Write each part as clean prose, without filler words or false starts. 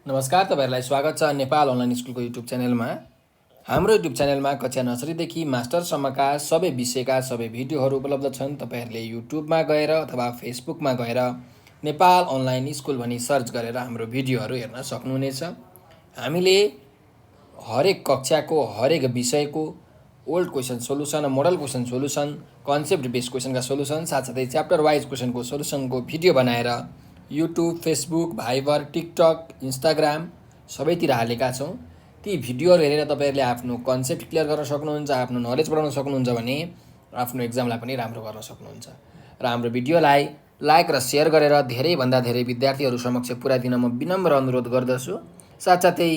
नमस्कार, तपाईहरुलाई स्वागत छ नेपाल अनलाइन स्कुलको युट्युब च्यानलमा। हाम्रो युट्युब च्यानलमा कक्षा नर्सरीदेखि मास्टरसम्मका सबै विषयका सबै भिडियोहरू उपलब्ध छन्। तपाईहरुले युट्युबमा गएर अथवा फेसबुकमा गएर नेपाल अनलाइन स्कुल भनी सर्च गरेर हाम्रो भिडियोहरू हेर्न सक्नुहुनेछ। हामीले हरेक कक्षाको हरेक विषयको old question solution, model question solution, concept based क्वेसनका सोलुसन साथसाथै च्याप्टर वाइज क्वेसनको सोलुसनको भिडियो बनाएर YouTube, Facebook, Viber, TikTok, Instagram सबैतिर हालेका छौँ। ती भिडियोहरू हेरेर तपाईहरुले आफ्नो कन्सेप्ट क्लियर गर्न सक्नुहुन्छ, आफ्नो नलेज बढाउन सक्नुहुन्छ भने आफ्नो एक्जामलाई पनि राम्रो गर्न सक्नुहुन्छ। र हाम्रो भिडियोलाई लाइक र सेयर गरेर धेरैभन्दा धेरै विद्यार्थीहरू समक्ष पुर्याइदिन म विनम्र अनुरोध गर्दछु। साथसाथै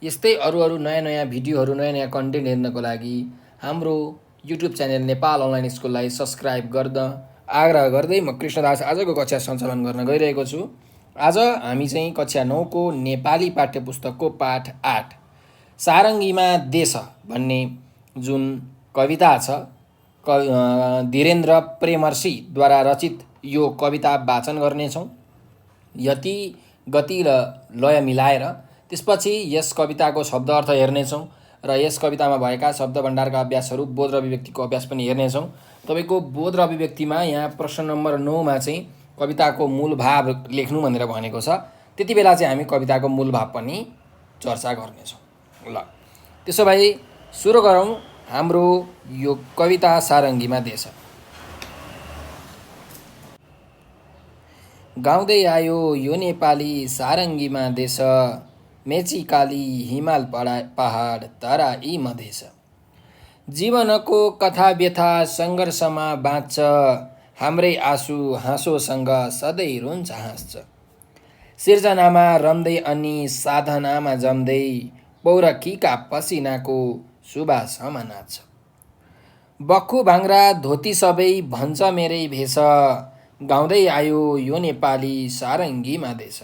यस्तै अरू नयाँ नयाँ भिडियोहरू, नयाँ नयाँ कन्टेन्ट हेर्नको लागि हाम्रो युट्युब च्यानल नेपाल अनलाइन स्कुललाई सब्सक्राइब गर्न आग्रह गर्दै म कृष्णदास आजको कक्षा सञ्चालन गर्न गइरहेको छु। आज हामी चाहिँ कक्षा 9 को नेपाली पाठ्यपुस्तकको पाठ 8 सारङ्गीमा देश भन्ने जुन कविता छ, धीरेन्द्र प्रेमर्षिद्वारा रचित यो कविता वाचन गर्नेछौँ। यति गति र लय मिलाएर त्यसपछि यस कविताको शब्द अर्थ हेर्नेछौँ र यस कवितामा भएका शब्द भण्डारका अभ्यासहरू, बोध र अभिव्यक्तिको अभ्यास पनि हेर्नेछौँ। तपाईको बोध र अभिव्यक्तिमा यहाँ प्रश्न नम्बर 9 मा चाहिँ कविताको मूल भाव लेख्नु भनेर भनेको छ। त्यति बेला चाहिँ हामी कविताको मूल भाव पनि चर्चा गर्नेछौँ। ल त्यसो भए सुरु गरौँ हाम्रो यो कविता सारङ्गीमा देश। गाउँदै आयो यो नेपाली सारङ्गीमा देश, मेची काली हिमाल पहाड तराई मधेस। जीवनको कथा व्यथा सङ्घर्षमा बाँच्छ, हाम्रै आँसु हाँसोसँग सधैँ रुन्छ हाँस्छ। सिर्जनामा रम्दै अनि साधनामा जम्दै, पौरखीका पसिनाको सुबासमा नाच्छ। बक्खु भाङ्रा धोती सबै भन्छ मेरै भेष, गाउँदै आयो यो नेपाली सारङ्गीमा देश।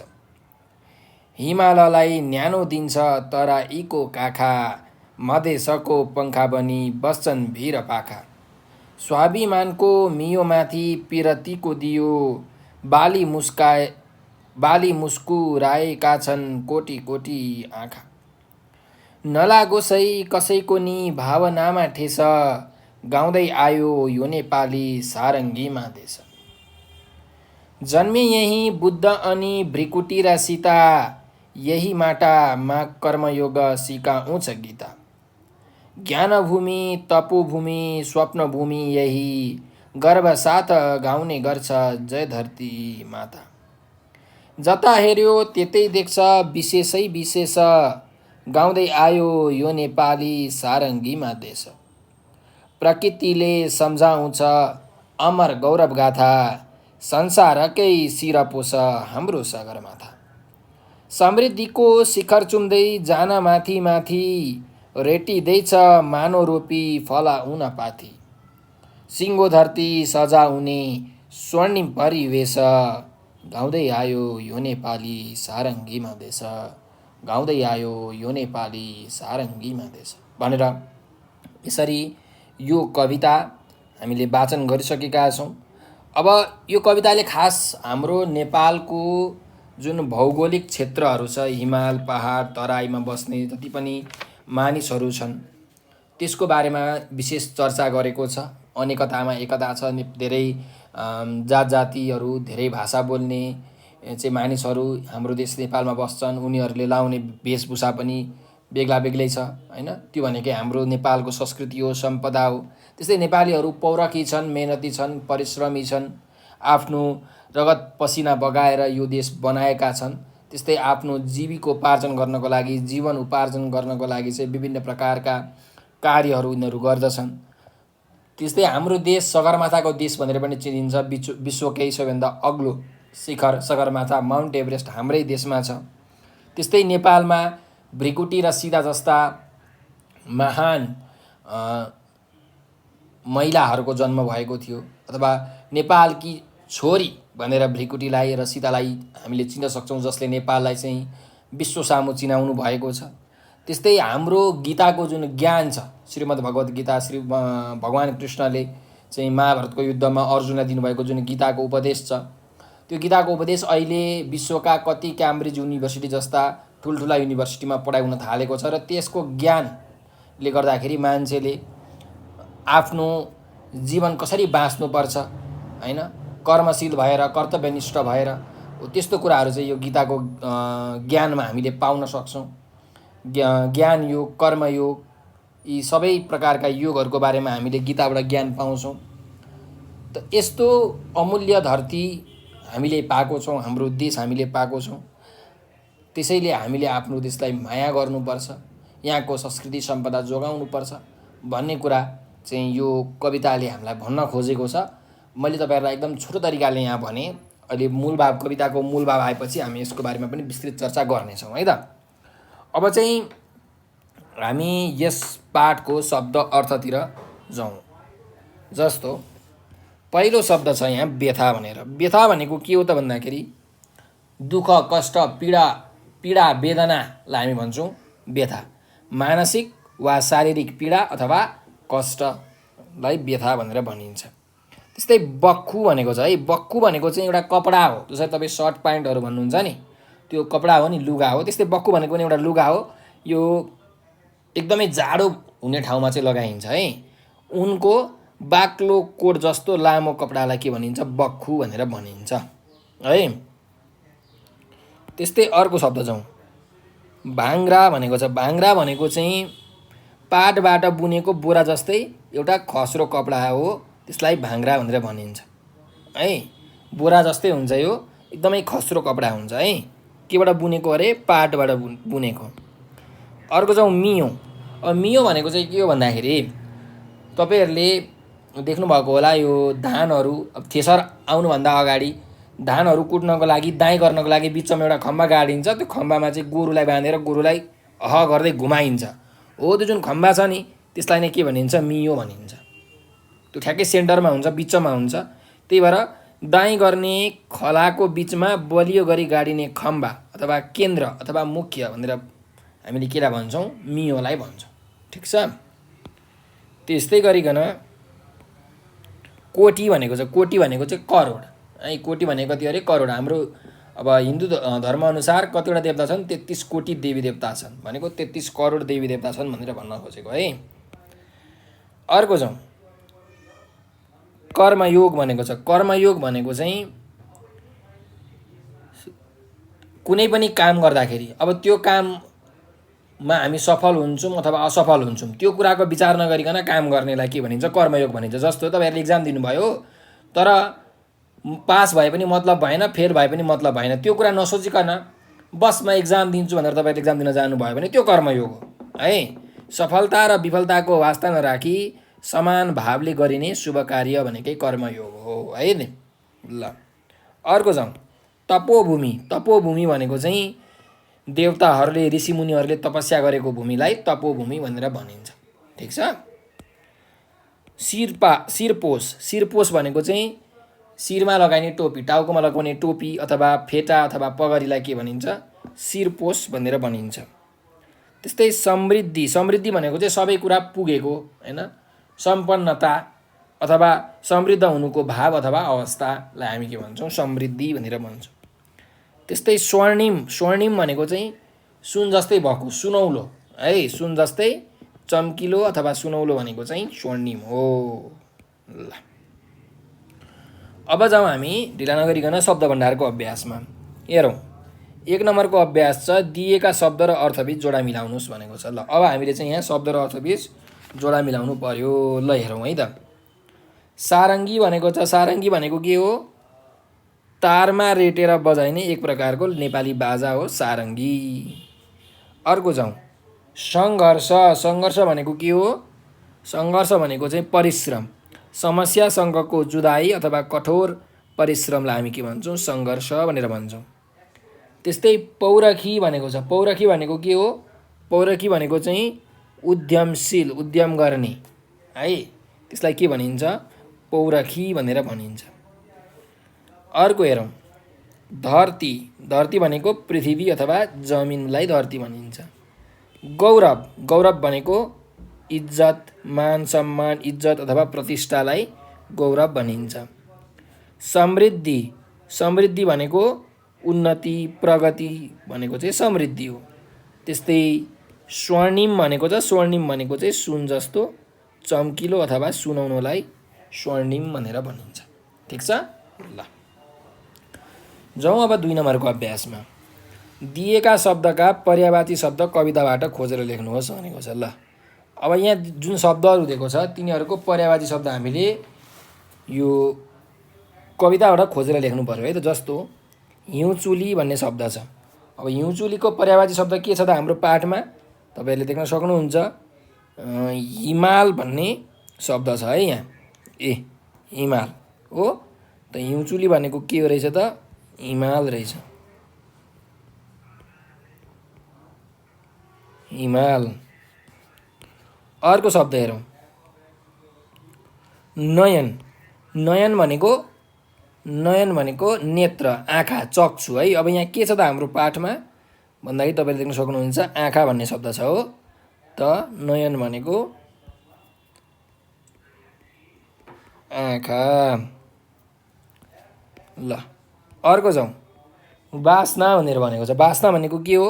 हिमाललाई न्यानो दिन्छ तराईको काखा, मधेसको पङ्खा बनी बस्छन् भिर पाखा। स्वाभिमानको मियोमाथि पिरतीको दियो, बाली मुस्कुराएका छन् कोटी कोटी आँखा। नलागोसै कसैको नि भावनामा ठेस, गाउँदै आयो यो नेपाली सारङ्गीमा देश। जन्मे यही बुद्ध अनि भृकुटी र सीता, यही माटामा कर्मयोग सिकाउँछ गीता। ज्ञानभूमि तपोभूमि स्वप्नभूमि यही, गर्वसाथ गाउने गर्छ जय धरती माता। जता हेऱ्यो त्यतै देख्छ विशेषै विशेष, गाउँदै आयो यो नेपाली सारङ्गीमा देश। प्रकृतिले सम्झाउँछ अमर गौरव गाथा, संसारकै शिरपोष हाम्रो सगरमाथा। समृद्धिको शिखर चुम्दै जान माथि माथि, रेटिँदैछ मानो रोपी फलाउन पाथी। सिङ्गो धरती सजाउने स्वर्णिम परिवेश, गाउँदै आयो यो नेपाली सारङ्गीमा देश। गाउँदै आयो यो नेपाली सारङ्गीमा देश भनेर यसरी यो कविता हामीले वाचन गरिसकेका छौँ। अब यो कविताले खास हाम्रो नेपालको जुन भौगोलिक क्षेत्रहरू छ, हिमाल पहाड तराईमा बस्ने जति पनि मानिसहरू छन् त्यसको बारेमा विशेष चर्चा गरेको छ। अनेकतामा एकता छ, धेरै जात जातिहरू, धेरै भाषा बोल्ने चाहिँ मानिसहरू हाम्रो देश नेपालमा बस्छन्। उनीहरूले लाउने वेशभूषा पनि बेग्ला बेग्लै छ हैन। त्यो भनेकै हाम्रो नेपालको संस्कृति हो, सम्पदा हो। त्यस्तै नेपालीहरू पौरखी छन्, मेहनती छन्, परिश्रमी छन्, आफ्नो रगत पसिना बगाएर यो देश बनाएका छन्। त्यस्तै आफ्नो जीविकोपार्जन गर्नको लागि, जीवन उपार्जन गर्नको लागि चाहिँ विभिन्न प्रकारका कार्यहरू उनीहरू गर्दछन्। त्यस्तै हाम्रो देश सगरमाथाको देश भनेर पनि चिनिन्छ। विश्वकै सबैभन्दा अग्लो शिखर सगरमाथा माउन्ट एभरेस्ट हाम्रै देशमा छ। त्यस्तै नेपालमा भृकुटी र सीता जस्ता महान महिलाहरूको जन्म भएको थियो, अथवा नेपालकी छोरी भनेर भृकुटीलाई र सीतालाई हामीले चिन्न सक्छौँ, जसले नेपाललाई चाहिँ विश्व सामु चिनाउनु भएको छ। त्यस्तै हाम्रो गीताको जुन ज्ञान छ, श्रीमद् भगवत गीता, श्री भगवान कृष्णले चाहिँ महाभारतको युद्धमा अर्जुनलाई दिनुभएको जुन गीताको उपदेश छ, त्यो गीताको उपदेश अहिले विश्वका कति क्याम्ब्रिज युनिभर्सिटी जस्ता ठुल्ठुला युनिभर्सिटीमा पढाइ हुन थालेको छ र त्यसको ज्ञानले गर्दाखेरि मान्छेले आफ्नो जीवन कसरी बाँच्नुपर्छ हैन, कर्मशील भएर कर्तव्यनिष्ठ भएर त्यस्तो कुराहरू चाहिँ यो गीताको ज्ञानमा हामीले पाउन सक्छौँ। ज्ञान योग, कर्मयोग, यी सबै प्रकारका योगहरूको बारेमा हामीले गीताबाट ज्ञान पाउँछौँ। त यस्तो अमूल्य धरती हामीले पाएको छौँ, हाम्रो देश हामीले पाएको छौँ। त्यसैले हामीले आफ्नो देशलाई माया गर्नुपर्छ, यहाँको संस्कृति सम्पदा जोगाउनुपर्छ भन्ने कुरा चाहिँ यो कविताले हामीलाई भन्न खोजेको छ। मैले तपाईँहरूलाई एकदम छोटो तरिकाले यहाँ भने। अहिले मूल भाव, कविताको मूल भाव आएपछि हामी यसको बारेमा पनि विस्तृत चर्चा गर्नेछौँ है त। अब चाहिँ हामी यस पाठको शब्द अर्थतिर जाउँ। जस्तो पहिलो शब्द छ यहाँ व्यथा भनेर। व्यथा भनेको के हो त भन्दाखेरि दुःख, कष्ट, पीडा, वेदनालाई हामी भन्छौँ व्यथा। मानसिक वा शारीरिक पीडा अथवा कष्टलाई व्यथा भनेर भनिन्छ। त्यस्तै बक्खु भनेको छ है। बक्खु भनेको चाहिँ एउटा कपडा हो। जसरी तपाईँ सर्ट प्यान्टहरू भन्नुहुन्छ नि, त्यो कपडा हो नि, लुगा हो। त्यस्तै बक्खु भनेको पनि एउटा लुगा हो। यो एकदमै जाडो हुने ठाउँमा चाहिँ लगाइन्छ है। उनको बाक्लो कोट जस्तो लामो कपडालाई के भनिन्छ? बक्खु भनेर भनिन्छ है। त्यस्तै अर्को शब्द जाउँ, भाङ्रा भनेको छ। भाङ्रा भनेको चाहिँ पाटबाट बुनेको बोरा जस्तै एउटा खस्रो कपडा हो, त्यसलाई भाङ्रा भनेर भनिन्छ है। बोरा जस्तै हुन्छ, यो एकदमै खस्रो कपडा हुन्छ है। केबाट बुनेको अरे? पाटबाट बुनेको। अर्को जाउँ मियो। अब मियो भनेको चाहिँ के हो भन्दाखेरि तपाईँहरूले देख्नुभएको होला, यो धानहरू अब थ्रेसर आउनुभन्दा अगाडि धानहरू कुट्नको लागि, दाइँ गर्नको लागि बिचमा एउटा खम्बा गाडिन्छ। त्यो खम्बामा चाहिँ गोरुलाई बाँधेर गोरुलाई गर्दै घुमाइन्छ। हो, त्यो जुन खम्बा छ नि त्यसलाई नै के भनिन्छ? मियो भनिन्छ। त्यो ठ्याक्कै सेन्टरमा हुन्छ, बिचमा हुन्छ। त्यही भएर दाइँ गर्ने खलाको बिचमा बलियो गरी गाडिने खम्बा अथवा केन्द्र अथवा मुख्य भनेर हामीले केलाई भन्छौँ? मियोलाई भन्छौँ। ठिक छ। त्यस्तै गरिकन कोटी भनेको छ। कोटी भनेको चाहिँ करोड है। कोटी भनेको कति अरे? करोड। हाम्रो अब हिन्दू धर्मअनुसार कतिवटा देवता छन्? 33 कोटी देवी देवता छन् भनेको 33 करोड देवी देवता छन् भनेर भन्न खोजेको है। अर्को जाउँ, कर्मयोग भनेको छ। कर्मयोग भनेको चाहिँ कुनै पनि काम गर्दाखेरि अब त्यो काममा हामी सफल हुन्छौँ अथवा असफल हुन्छौँ, त्यो कुराको विचार नगरिकन काम गर्नेलाई के भनिन्छ? कर्मयोग भनिन्छ। जस्तो तपाईँहरूले इक्जाम दिनुभयो, तर पास भए पनि मतलब भएन, फेल भए पनि मतलब भएन, त्यो कुरा नसोचिकन बस म इक्जाम दिन्छु भनेर तपाईँले इक्जाम दिन जानुभयो भने त्यो कर्मयोग हो है। सफलता र विफलताको वास्ता नराखी समान भावले गरिने शुभ कार्य भनेकै कर्मयोग हो है नि। ल अर्को जाउँ, तपोभूमि। तपोभूमि भनेको चाहिँ देवताहरूले, ऋषिमुनिहरूले तपस्या गरेको भूमिलाई तपोभूमि भनेर भनिन्छ। ठिक छ। शिरपोस। शिरपोस भनेको चाहिँ शिरमा लगाइने टोपी, टाउकोमा लगाउने टोपी अथवा फेटा अथवा पगरीलाई के भनिन्छ? शिरपोस भनेर भनिन्छ। त्यस्तै समृद्धि। समृद्धि भनेको चाहिँ सबै कुरा पुगेको हैन, सम्पन्नता अथवा समृद्ध हुनुको भाव अथवा अवस्थालाई हामी के भन्छौँ? समृद्धि भनेर भन्छौँ। त्यस्तै स्वर्णिम। स्वर्णिम भनेको चाहिँ सुन जस्तै भएको, सुनौलो है। सुन जस्तै चम्किलो अथवा सुनौलो भनेको चाहिँ स्वर्णिम हो। ल अब जाउँ हामी ढिला नगरिकन शब्द भण्डारको अभ्यासमा। हेरौँ, 1 नम्बरको अभ्यास छ दिएका शब्द र अर्थबीच जोडा मिलाउनुहोस् भनेको छ। ल अब हामीले चाहिँ यहाँ शब्द र अर्थबीच जोडा मिलाउनु पर्यो। ल हेरौँ है त। सारङ्गी भनेको छ। सारङ्गी भनेको के हो? तारमा रेटेर बजाइने एक प्रकारको नेपाली बाजा हो सारङ्गी। अर्को जाउँ, सङ्घर्ष। सङ्घर्ष भनेको के हो? सङ्घर्ष भनेको चाहिँ परिश्रम, समस्यासँगको जुधाइ अथवा कठोर परिश्रमलाई हामी के भन्छौँ? सङ्घर्ष भनेर भन्छौँ। त्यस्तै पौरखी भनेको छ। पौरखी भनेको के हो? पौरखी भनेको चाहिँ उद्यमशील, उद्यम गर्ने है, त्यसलाई के भनिन्छ? पौरखी भनेर भनिन्छ। अर्को हेरौँ, धरती। धरती भनेको पृथ्वी अथवा जमिनलाई धरती भनिन्छ। गौरव। गौरव भनेको इज्जत, मान सम्मान, इज्जत अथवा प्रतिष्ठालाई गौरव भनिन्छ। समृद्धि। समृद्धि भनेको उन्नति, प्रगति भनेको चाहिँ समृद्धि हो त्यस्तै स्वर्णिम भनेको छ, स्वर्णिम भनेको चाहिँ सुन जस्तो चम्किलो अथवा सुनौनोलाई स्वर्णिम भनेर भनिन्छ। ठिक छ। ल जाउँ अब 2 नम्बरको अभ्यासमा। दिएका शब्दका पर्यायवाची शब्द कविताबाट खोजेर लेख्नुहोस् भनेको छ। ल अब यहाँ जुन शब्दहरू दिएको छ तिनीहरूको पर्यायवाची शब्द हामीले यो कविताबाट खोजेर लेख्नु पर्यो है त। जस्तो हिउँचुली भन्ने शब्द छ। अब हिउँचुलीको पर्यायवाची शब्द के छ त हाम्रो पाठमा तपाईँहरूले देख्न सक्नुहुन्छ। हिमाल भन्ने शब्द छ है यहाँ। हिमाल हो त हिउँचुली भनेको के हो रहेछ त हिमाल रहेछ। हिमाल। अर्को शब्द हेरौँ नयन। नयन भनेको नेत्र आँखा चक्षु है। अब यहाँ के छ त हाम्रो पाठमा भन्दाखेरि तपाईँले देख्न सक्नुहुन्छ आँखा भन्ने शब्द छ हो त नयन भनेको आँखा। ल अर्को जाउँ बास्ना भनेर भनेको छ। बास्ना भनेको के हो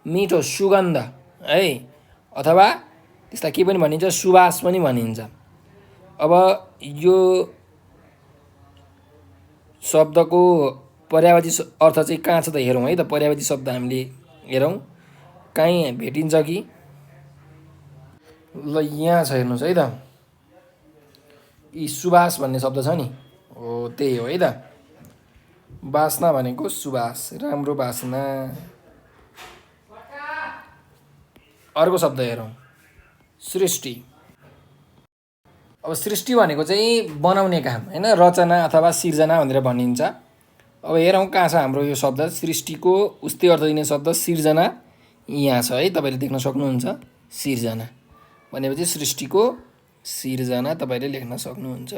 मिठो सुगन्ध है अथवा त्यसलाई के पनि भनिन्छ सुवास पनि भनिन्छ। अब यो शब्दको पर्यायवाची अर्थ चाहिँ कहाँ छ त हेरौँ है त। पर्यायवाची शब्द हामीले हेरौँ कहीँ भेटिन्छ कि। ल यहाँ छ हेर्नुहोस् है त। यी सुवास भन्ने शब्द छ नि हो त्यही हो है त। बास्ना भनेको सुवास राम्रो बास्ना। अर्को शब्द हेरौँ सृष्टि। अब सृष्टि भनेको चाहिँ बनाउने काम होइन रचना अथवा सिर्जना भनेर भनिन्छ। अब हेरौँ कहाँ छ हाम्रो यो शब्द सृष्टिको उस्तै अर्थ दिने शब्द सिर्जना यहाँ छ है। तपाईँले देख्न सक्नुहुन्छ सिर्जना भनेपछि सृष्टिको सिर्जना तपाईँले लेख्न सक्नुहुन्छ।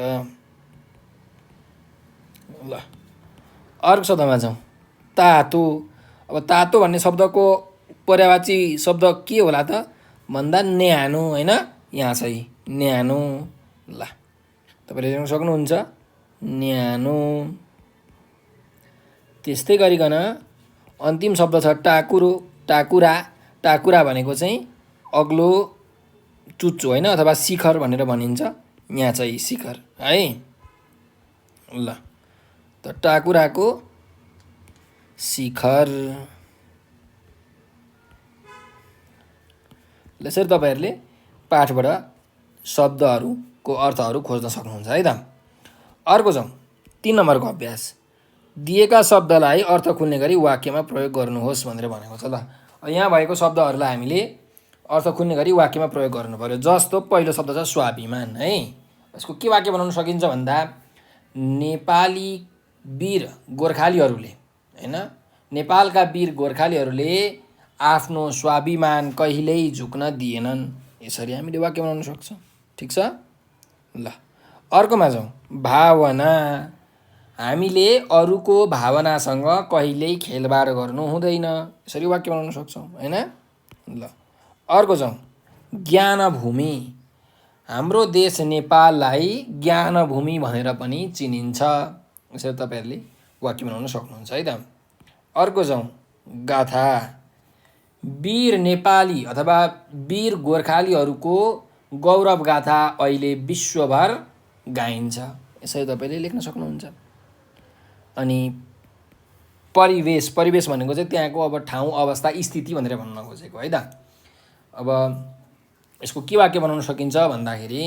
ल अर्को शब्दमा जाउँ तातो। अब तातो भन्ने शब्दको पर्यायवाची शब्द के होला त भन्दा न्यानो होइन यहाँ छ न्यानो। ल तपाईँले देख्न सक्नुहुन्छ न्यानो। त्यस्तै गरिकन अन्तिम शब्द छ टाकुरो। टाकुरा भनेको चाहिँ अग्लो चुच्चो होइन अथवा शिखर भनेर भनिन्छ। यहाँ चाहिँ शिखर है। ल त टाकुराको शिखर। यसरी तपाईँहरूले पाठबाट शब्दहरूको अर्थहरू खोज्न सक्नुहुन्छ है त। अर्को जाउँ 3 नम्बरको अभ्यास। दिएका शब्दलाई अर्थ खुल्ने गरी वाक्यमा प्रयोग गर्नुहोस् भनेर भनेको छ। ल यहाँ भएको शब्दहरूलाई हामीले अर्थ खुल्ने गरी वाक्यमा प्रयोग गर्नु पर्यो। जस्तो पहिलो शब्द छ स्वाभिमान है। यसको के वाक्य बनाउन सकिन्छ भन्दा नेपाली वीर गोर्खालीहरूले होइन नेपालका वीर गोर्खालीहरूले आफ्नो स्वाभिमान कहिल्यै झुक्न दिएनन्। यसरी हामीले वाक्य बनाउन सक्छौँ। ठिक छ। ल अर्कोमा जाउँ भावना। हामीले अरूको भावनासँग कहिल्यै खेलबाड गर्नु हुँदैन। यसरी वाक्य बनाउन सक्छौँ होइन। ल अर्को जाउँ ज्ञानभूमि। हाम्रो देश नेपाललाई ज्ञानभूमि भनेर पनि चिनिन्छ। यसरी तपाईँहरूले वाक्य बनाउन सक्नुहुन्छ है त। अर्को जाउँ गाथा। वीर नेपाली अथवा वीर गोर्खालीहरूको गौरव गाथा अहिले विश्वभर गाइन्छ। यसरी तपाईँले लेख्न सक्नुहुन्छ। अनि परिवेश भनेको चाहिँ त्यहाँको अब ठाउँ अवस्था स्थिति भनेर भन्न खोजेको है त। अब यसको के वाक्य बनाउन सकिन्छ भन्दाखेरि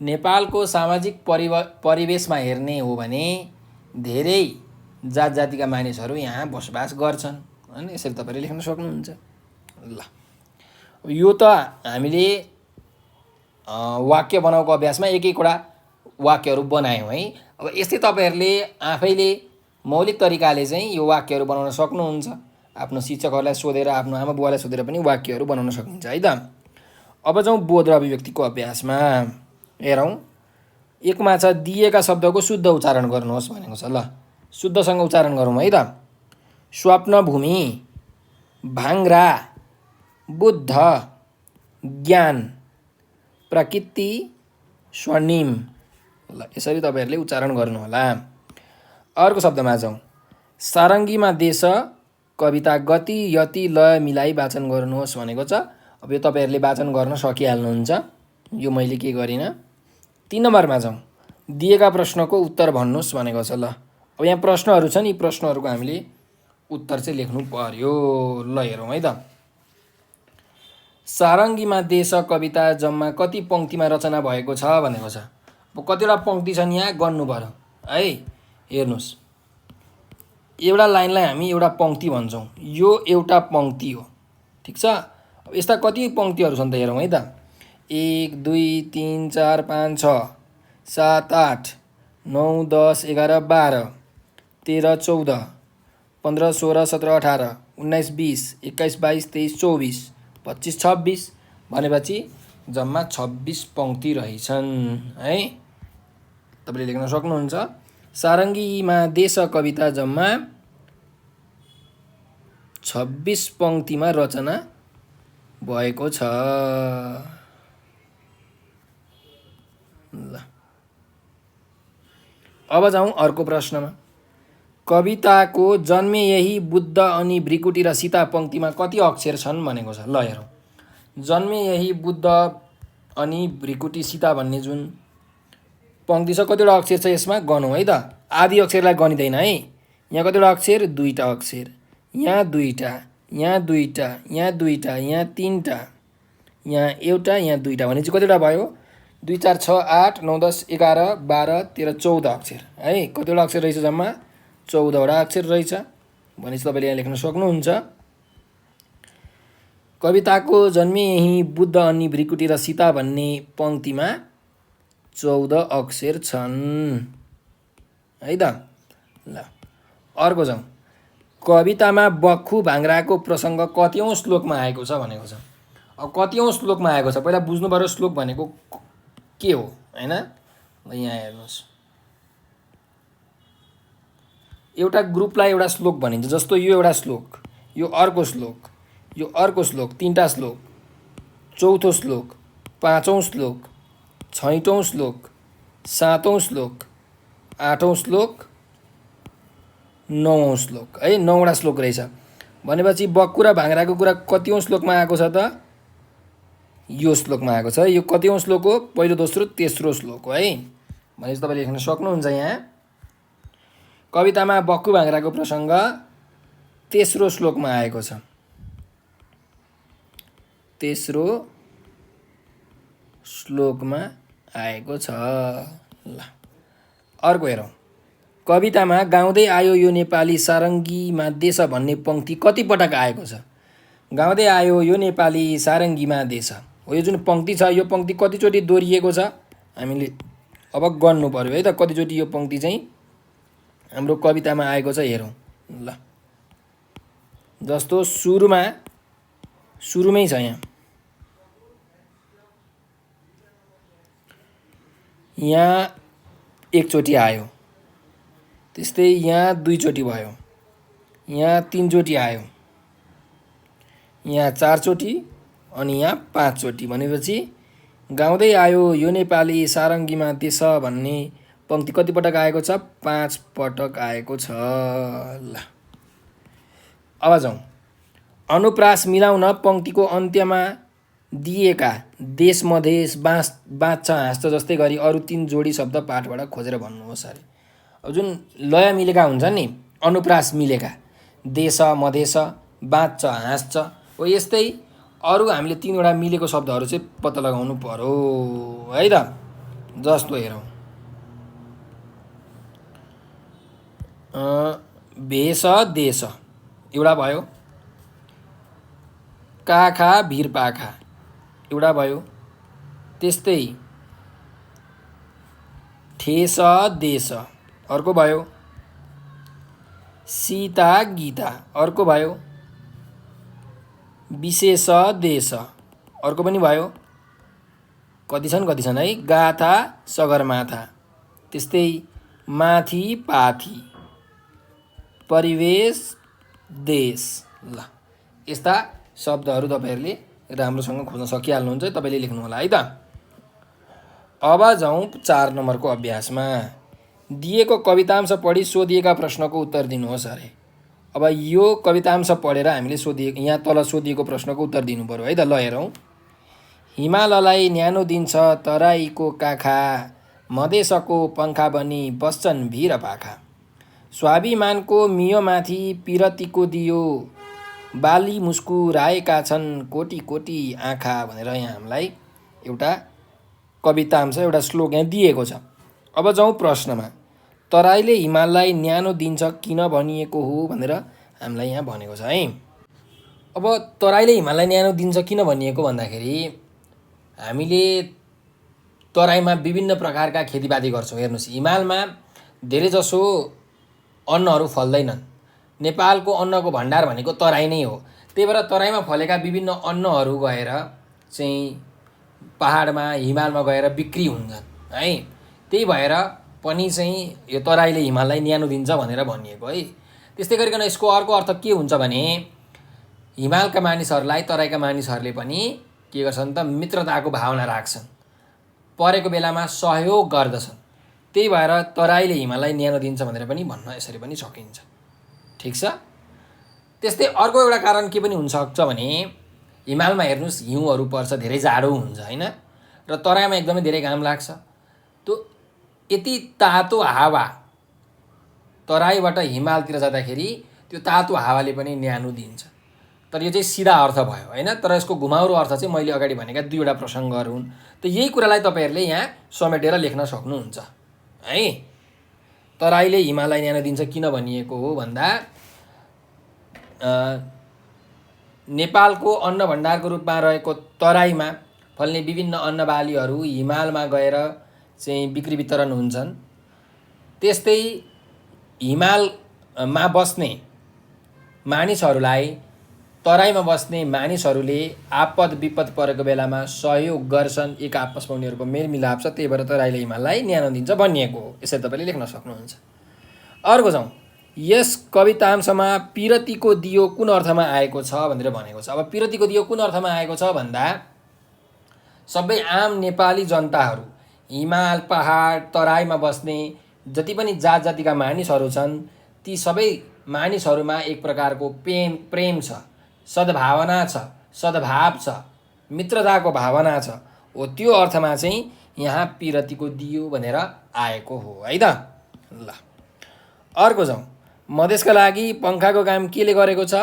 नेपालको सामाजिक परिवेशमा हेर्ने हो भने धेरै जात जातिका मानिसहरू यहाँ बसोबास गर्छन् होइन। यसरी तपाईँले लेख्न सक्नुहुन्छ। ल यो त हामीले वाक्य बनाउको अभ्यासमा एक एकवटा वाक्यहरू बनायौँ है। अब यस्तै तपाईँहरूले आफैले मौलिक तरिकाले चाहिँ यो वाक्यहरू बनाउन सक्नुहुन्छ। आफ्नो शिक्षकहरूलाई सोधेर आफ्नो आमा बुवालाई सोधेर पनि वाक्यहरू बनाउन सकिन्छ है त। अब जाउँ बोध र अभिव्यक्तिको अभ्यासमा। हेरौँ एकमा छ दिएका शब्दको शुद्ध उच्चारण गर्नुहोस् भनेको छ। ल शुद्धसँग उच्चारण गरौँ है त। स्वप्नभूमि भाङ्रा बुद्ध ज्ञान प्रकृति स्वर्णिम। ल यसरी तपाईँहरूले उच्चारण गर्नुहोला। अर्को शब्दमा जाउँ सारङ्गीमा देश कविता गति यति लय मिलाई वाचन गर्नुहोस् भनेको छ। अब यो तपाईँहरूले वाचन गर्न सकिहाल्नुहुन्छ, यो मैले के गरिनँ। 3 नम्बरमा जाउँ। दिएका प्रश्नको उत्तर भन्नुहोस् भनेको छ। ल अब यहाँ प्रश्नहरू छन्, यी प्रश्नहरूको हामीले उत्तर चाहिँ लेख्नु पर्यो। ल हेरौँ है त। सारङ्गीमा देश कविता जम्मा कति पङ्क्तिमा रचना भएको छ भनेको छ। अब कतिवटा पङ्क्ति छन् यहाँ गन्नु पर्यो है। हेर्नुहोस्, एउटा लाइनलाई हामी एउटा पङ्क्ति भन्छौँ, यो एउटा पङ्क्ति हो, ठिक छ। अब यस्ता कति पङ्क्तिहरू छन् त हेरौँ है त। 1 2 3 4 5 6 7 8 9 10 11 12 13 14 15 16 17 18 19 20 21 22 23 24 25 26 भनेपछि जम्मा 26 पङ्क्ति रहेछन् है। तपाईँले लेख्न सक्नुहुन्छ। सारङ्गीमा देश कविता जम्मा 26 पङ्क्तिमा रचना भएको छ। ल अब जाउँ अर्को प्रश्नमा। कविताको जन्मे यही बुद्ध अनि भृकुटी र सीता पङ्क्तिमा कति अक्षर छन् भनेको छ। ल हेरौँ, जन्मे यही बुद्ध अनि भृकुटी सीता भन्ने जुन पङ्क्ति छ कतिवटा अक्षर छ यसमा गनौँ है त। आदि अक्षरलाई गनिँदैन है। यहाँ कतिवटा अक्षर, 2टा अक्षर, यहाँ 2टा, यहाँ 2टा, यहाँ 2टा, यहाँ 3टा, यहाँ एउटा, यहाँ 2टा भनेपछि कतिवटा भयो। 2 4 6 8 9 10 11 12 13 14 अक्षर है। कतिवटा अक्षर रहेछ जम्मा 14वटा अक्षर रहेछ भनेपछि तपाईँले यहाँ लेख्न सक्नुहुन्छ। कविताको जन्मे यही बुद्ध अनि भृकुटी र सीता भन्ने पङ्क्तिमा 14 अक्षर छन् है त। ल अर्को जाउँ। कवितामा बख्खु भाङ्राको प्रसङ्ग कतिऔँ श्लोकमा आएको छ भनेको छ। अब कतिऔँ श्लोकमा आएको छ पहिला बुझ्नु पर्यो श्लोक भनेको के हो हैन। यहाँ हेर्नुहोस्, एउटा ग्रुपलाई एउटा श्लोक भनिन्छ। जस्तो यो एउटा श्लोक, यो अर्को श्लोक, यो अर्को श्लोक, 3टा श्लोक, चौथो श्लोक, 5औँ श्लोक, 6औँ श्लोक, 7औँ श्लोक, 8औँ श्लोक, 9औँ श्लोक है। 9वटा श्लोक रहेछ भनेपछि बख्खु र भाङ्राको कुरा कतिऔँ श्लोकमा आएको छ त। यो श्लोकमा आएको छ। यो कतिऔँ श्लोक हो, पहिलो दोस्रो तेस्रो श्लोक हो है। भनेपछि तपाईँले लेख्न सक्नुहुन्छ। यहाँ कवितामा बख्खु भाङ्राको प्रसङ्ग तेस्रो श्लोकमा आएको छ। तेस्रो श्लोकमा आएको छ। ल अर्को हेरौँ। कवितामा गाउँदै आयो यो नेपाली सारङ्गीमा देश भन्ने पङ्क्ति कति पटक आएको छ। गाउँदै आयो यो नेपाली सारङ्गीमा देश हो, यो जुन पङ्क्ति छ यो पङ्क्ति कतिचोटि दोहोरिएको छ हामीले अब गर्नु पर्यो है त। कतिचोटि यो पङ्क्ति चाहिँ हाम्रो कवितामा आएको छ हेरौँ। ल जस्तो सुरुमै छ यहाँ एकचोटि आयो, त्यस्तै यहाँ 2 चोटि भयो, यहाँ 3 चोटि आयो, यहाँ 4 चोटि अनि यहाँ 5 चोटि भनेपछि गाउँदै आयो यो नेपाली सारङ्गीमा देश भन्ने पङ्क्ति कति पटक आएको छ, 5 पटक आएको छ। ल अब जाउँ। अनुप्रास मिलाउन पङ्क्तिको अन्त्यमा दिएका देश मधेस बाँच्छ हाँस्छ जस्तै गरी अरू 3 जोडी शब्द पाठबाट खोजेर भन्नुहोस् अरे। अब जुन लय मिलेका हुन्छ नि, अनुप्रास मिलेका, देश मधेस बाँच्छ हाँस्छ हो, यस्तै अरू हामीले 3वटा मिलेको शब्दहरू चाहिँ पत्ता लगाउनु पर्यो है त। जस्तो हेरौँ, भेष देश एउटा भयो, काखा भिरपाखा एउटा भयो, त्यस्तै ठेस देश अर्को भयो, सीता गीता अर्को भयो, विशेष देश अर्को पनि भयो। कति छन् है। गाथा सगरमाथा, त्यस्तै माथि पाथी, परिवेश देश। ल यस्ता शब्दहरू तपाईँहरूले राम्रोसँग खोज्न सकिहाल्नुहुन्छ। तपाईँले लेख्नु होला है त। अब जाउँ 4 नम्बरको अभ्यासमा। दिएको कवितांश पढी सोधिएका प्रश्नको उत्तर दिनुहोस् अरे। अब यो कवितांश पढेर हामीले सोधिएको यहाँ तल सोधिएको प्रश्नको उत्तर दिनु पर्यो है त। ल हेरौँ। हिमाललाई न्यानो दिन्छ तराईको काखा, मधेसको पङ्खा बनी बस्छन् भिर पाखा। स्वाभिमानको मियोमाथि पिरतीको दियो, बाली मुस्कुराएका छन् कोटी कोटी आँखा भनेर यहाँ हामीलाई एउटा कवितांश एउटा श्लोक यहाँ दिएको छ। अब जाउँ प्रश्नमा। तराईले हिमाललाई न्यानो दिन्छ किन भनिएको हो भनेर हामीलाई यहाँ भनेको छ है। अब तराईले हिमाललाई न्यानो दिन्छ किन भनिएको भन्दाखेरि हामीले तराईमा विभिन्न प्रकारका खेतीपाती गर्छौँ। हेर्नुहोस्, हिमालमा धेरैजसो अन्नहरू फल्दैनन्। नेपालको अन्नको भण्डार भनेको तराई नै हो। त्यही भएर तराईमा फलेका विभिन्न अन्नहरू गएर चाहिँ पहाडमा हिमालमा गएर बिक्री हुन्छन् है। त्यही भएर पनि चाहिँ यो तराईले हिमाललाई न्यानो दिन्छ भनेर भनिएको है। त्यस्तै गरिकन यसको अर्को अर्थ के हुन्छ भने हिमालका मानिसहरूलाई तराईका मानिसहरूले पनि के गर्छन् त मित्रताको भावना राख्छन्, परेको बेलामा सहयोग गर्दछन्। त्यही भएर तराईले हिमाललाई न्यानो दिन्छ भनेर पनि भन्न यसरी पनि सकिन्छ। ठिक छ। त्यस्तै अर्को एउटा कारण के पनि हुनसक्छ भने हिमालमा हेर्नुहोस् हिउँहरू पर्छ, धेरै जाडो हुन्छ होइन, र तराईमा एकदमै धेरै घाम लाग्छ। त्यो यति तातो हावा तराईबाट हिमालतिर जाँदाखेरि त्यो तातो हावाले पनि न्यानो दिन्छ। तर यो चाहिँ सिधा अर्थ भयो होइन। तर यसको घुमाउरो अर्थ चाहिँ मैले अगाडि भनेका दुईवटा प्रसङ्गहरू हुन्। त यही कुरालाई तपाईँहरूले यहाँ समेटेर लेख्न सक्नुहुन्छ है। तराईले हिमाललाई न्यानो दिन्छ किन भनिएको हो भन्दा नेपालको अन्न भण्डारको रूपमा रहेको तराईमा फल्ने विभिन्न अन्नबालीहरू हिमालमा गएर चाहिँ बिक्री वितरण हुन्छन्। त्यस्तै हिमालमा बस्ने मानिसहरूलाई तराईमा बस्ने मानिसहरूले आपद विपद परेको बेलामा सहयोग गर्छन्, एक आपसमा उनीहरूको मेलमिलाप छ। त्यही भएर तराईले हिमाललाई न्यानो दिन्छ भनिएको हो। यसरी तपाईँले लेख्न सक्नुहुन्छ। अर्को जाउँ। यस कवितांशमा पिरतीको दियो कुन अर्थमा आएको छ भनेर भनेको छ। अब पिरतीको दियो कुन अर्थमा आएको छ भन्दा सबै आम नेपाली जनताहरू हिमाल पहाड तराईमा बस्ने जति पनि जात जातिका मानिसहरू छन् ती सबै मानिसहरूमा एक प्रकारको प्रेम छ, सद्भावना छ, सद्भाव छ, मित्रताको भावना छ। हो त्यो अर्थमा चाहिँ यहाँ पिरतीको दियो भनेर आएको हो है त। ल अर्को जाउँ। मधेसका लागि पङ्खाको काम केले गरेको छ?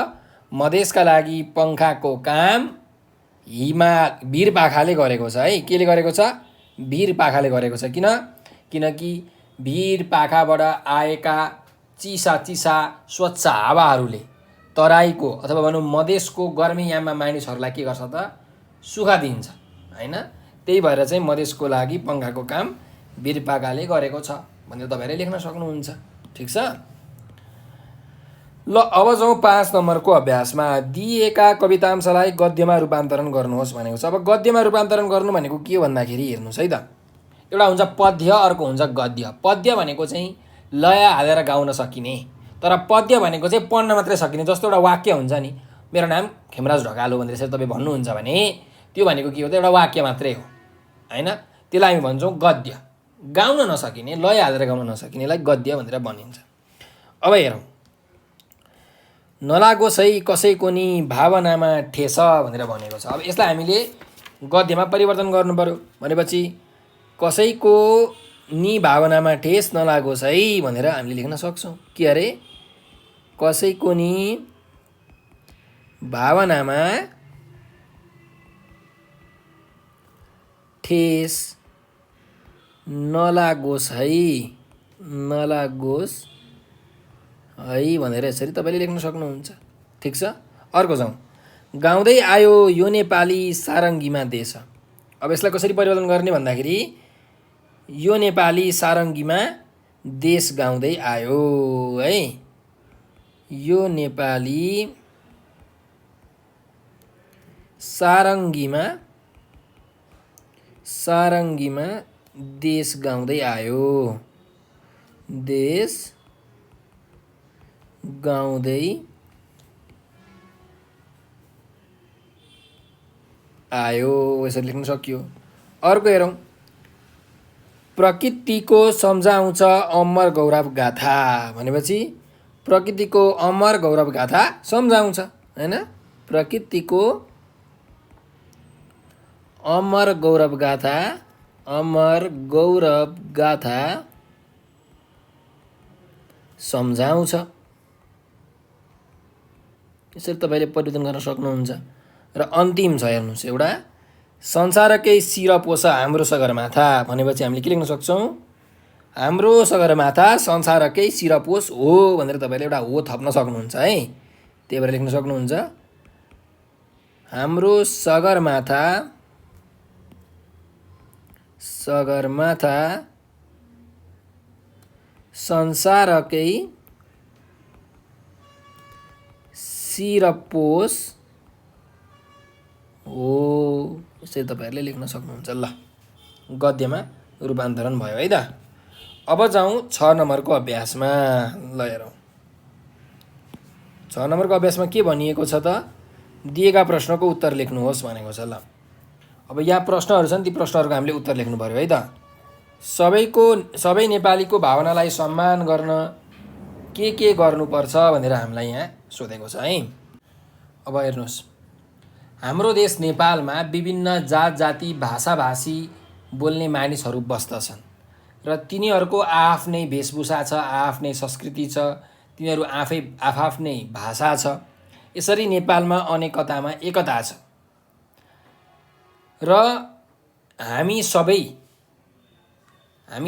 मधेसका लागि पङ्खाको काम भिरपाखाले गरेको छ है। केले गरेको छ? भिरपाखाले गरेको छ। किनकि भिरपाखाबाट आएका चिसा चिसा स्वच्छ हावाहरूले तराईको अथवा भनौँ मधेसको गर्मीयाममा मानिसहरूलाई के गर्छ त सुख दिन्छ होइन। त्यही भएर चाहिँ मधेसको लागि पङ्खाको काम भिरपाखाले गरेको छ भनेर तपाईँहरूले लेख्न सक्नुहुन्छ। ठिक छ। ल अब जाउँ 5 नम्बरको अभ्यासमा। दिएका कवितांशलाई गद्यमा रूपान्तरण गर्नुहोस् भनेको छ। अब गद्यमा रूपान्तरण गर्नु भनेको के हो भन्दाखेरि हेर्नुहोस् है त, एउटा हुन्छ पद्य, अर्को हुन्छ गद्य। पद्य भनेको चाहिँ लय हालेर गाउन सकिने, तर पद्य भनेको चाहिँ पढ्न मात्रै सकिने। जस्तो एउटा वाक्य हुन्छ नि, मेरो नाम खेमराज ढकाल हो भनेर यसरी तपाईँ भन्नुहुन्छ भने त्यो भनेको के हो त एउटा वाक्य मात्रै हो होइन। त्यसलाई हामी भन्छौँ गद्य। गाउन नसकिने, लय हालेर गाउन नसकिनेलाई गद्य भनेर भनिन्छ। अब हेरौँ। नलागोस् है कसैको नि भावनामा ठेस भनेर भनेको छ। अब यसलाई हामीले गद्यमा परिवर्तन गर्नु पर्यो भनेपछि कसैको नि भावनामा ठेस नलागोस् है भनेर हामीले लेख्न सक्छौँ। के अरे? कसैको नि भावनामा ठेस नलागोस् है भनेर यसरी तपाईँले लेख्न सक्नुहुन्छ। ठिक छ। अर्को जाउँ। गाउँदै आयो यो नेपाली सारङ्गीमा देश। अब यसलाई कसरी परिवर्तन गर्ने भन्दाखेरि यो नेपाली सारङ्गीमा देश गाउँदै आयो है। यो नेपाली सारङ्गीमा देश गाउँदै आयो। देश गाउँदै आयो यसरी लेख्न सकियो। अर्को हेरौँ। प्रकृतिको सम्झाउँछ अमर गौरव गाथा भनेपछि प्रकृतिको अमर गौरव गाथा सम्झाउँछ हैन। प्रकृतिको अमर गौरव गाथा सम्झाउँछ। यसरी तपाईँले परिवर्तन गर्न सक्नुहुन्छ। र अन्तिम छ हेर्नुहोस्, एउटा संसारकै शिर पोष हाम्रो सगरमाथा भनेपछि हामीले के लेख्न सक्छौँ? हाम्रो सगरमाथा संसारकै शिर पोष हो भनेर तपाईँले एउटा हो थप्न सक्नुहुन्छ है। त्यही भएर लेख्न सक्नुहुन्छ हाम्रो सगरमाथा संसारकै शिरपोष हो। यसरी तपाईँहरूले लेख्न सक्नुहुन्छ। ल, गद्यमा रूपान्तरण भयो है त। अब जाउँ 6 नम्बरको अभ्यासमा। ल हेरौँ 6 नम्बरको अभ्यासमा के भनिएको छ त? दिएका प्रश्नको उत्तर लेख्नुहोस् भनेको छ। ल अब यहाँ प्रश्नहरू छन्, ती प्रश्नहरूको हामीले उत्तर लेख्नु पर्यो है त। सबै नेपालीको भावनालाई सम्मान गर्न के गर्नुपर्छ भनेर हामीलाई यहाँ सोधेको छ है। अब हेर्नुहोस्, हाम्रो देश नेपालमा विभिन्न जात जाति भाषा भाषी बोल्ने मानिसहरू बस्दछन् र तिनीहरूको आफ्नै वेशभूषा छ, आफ्नै संस्कृति छ, तिनीहरू आफ्नै भाषा छ। यसरी नेपालमा अनेकतामा एकता छ र हामी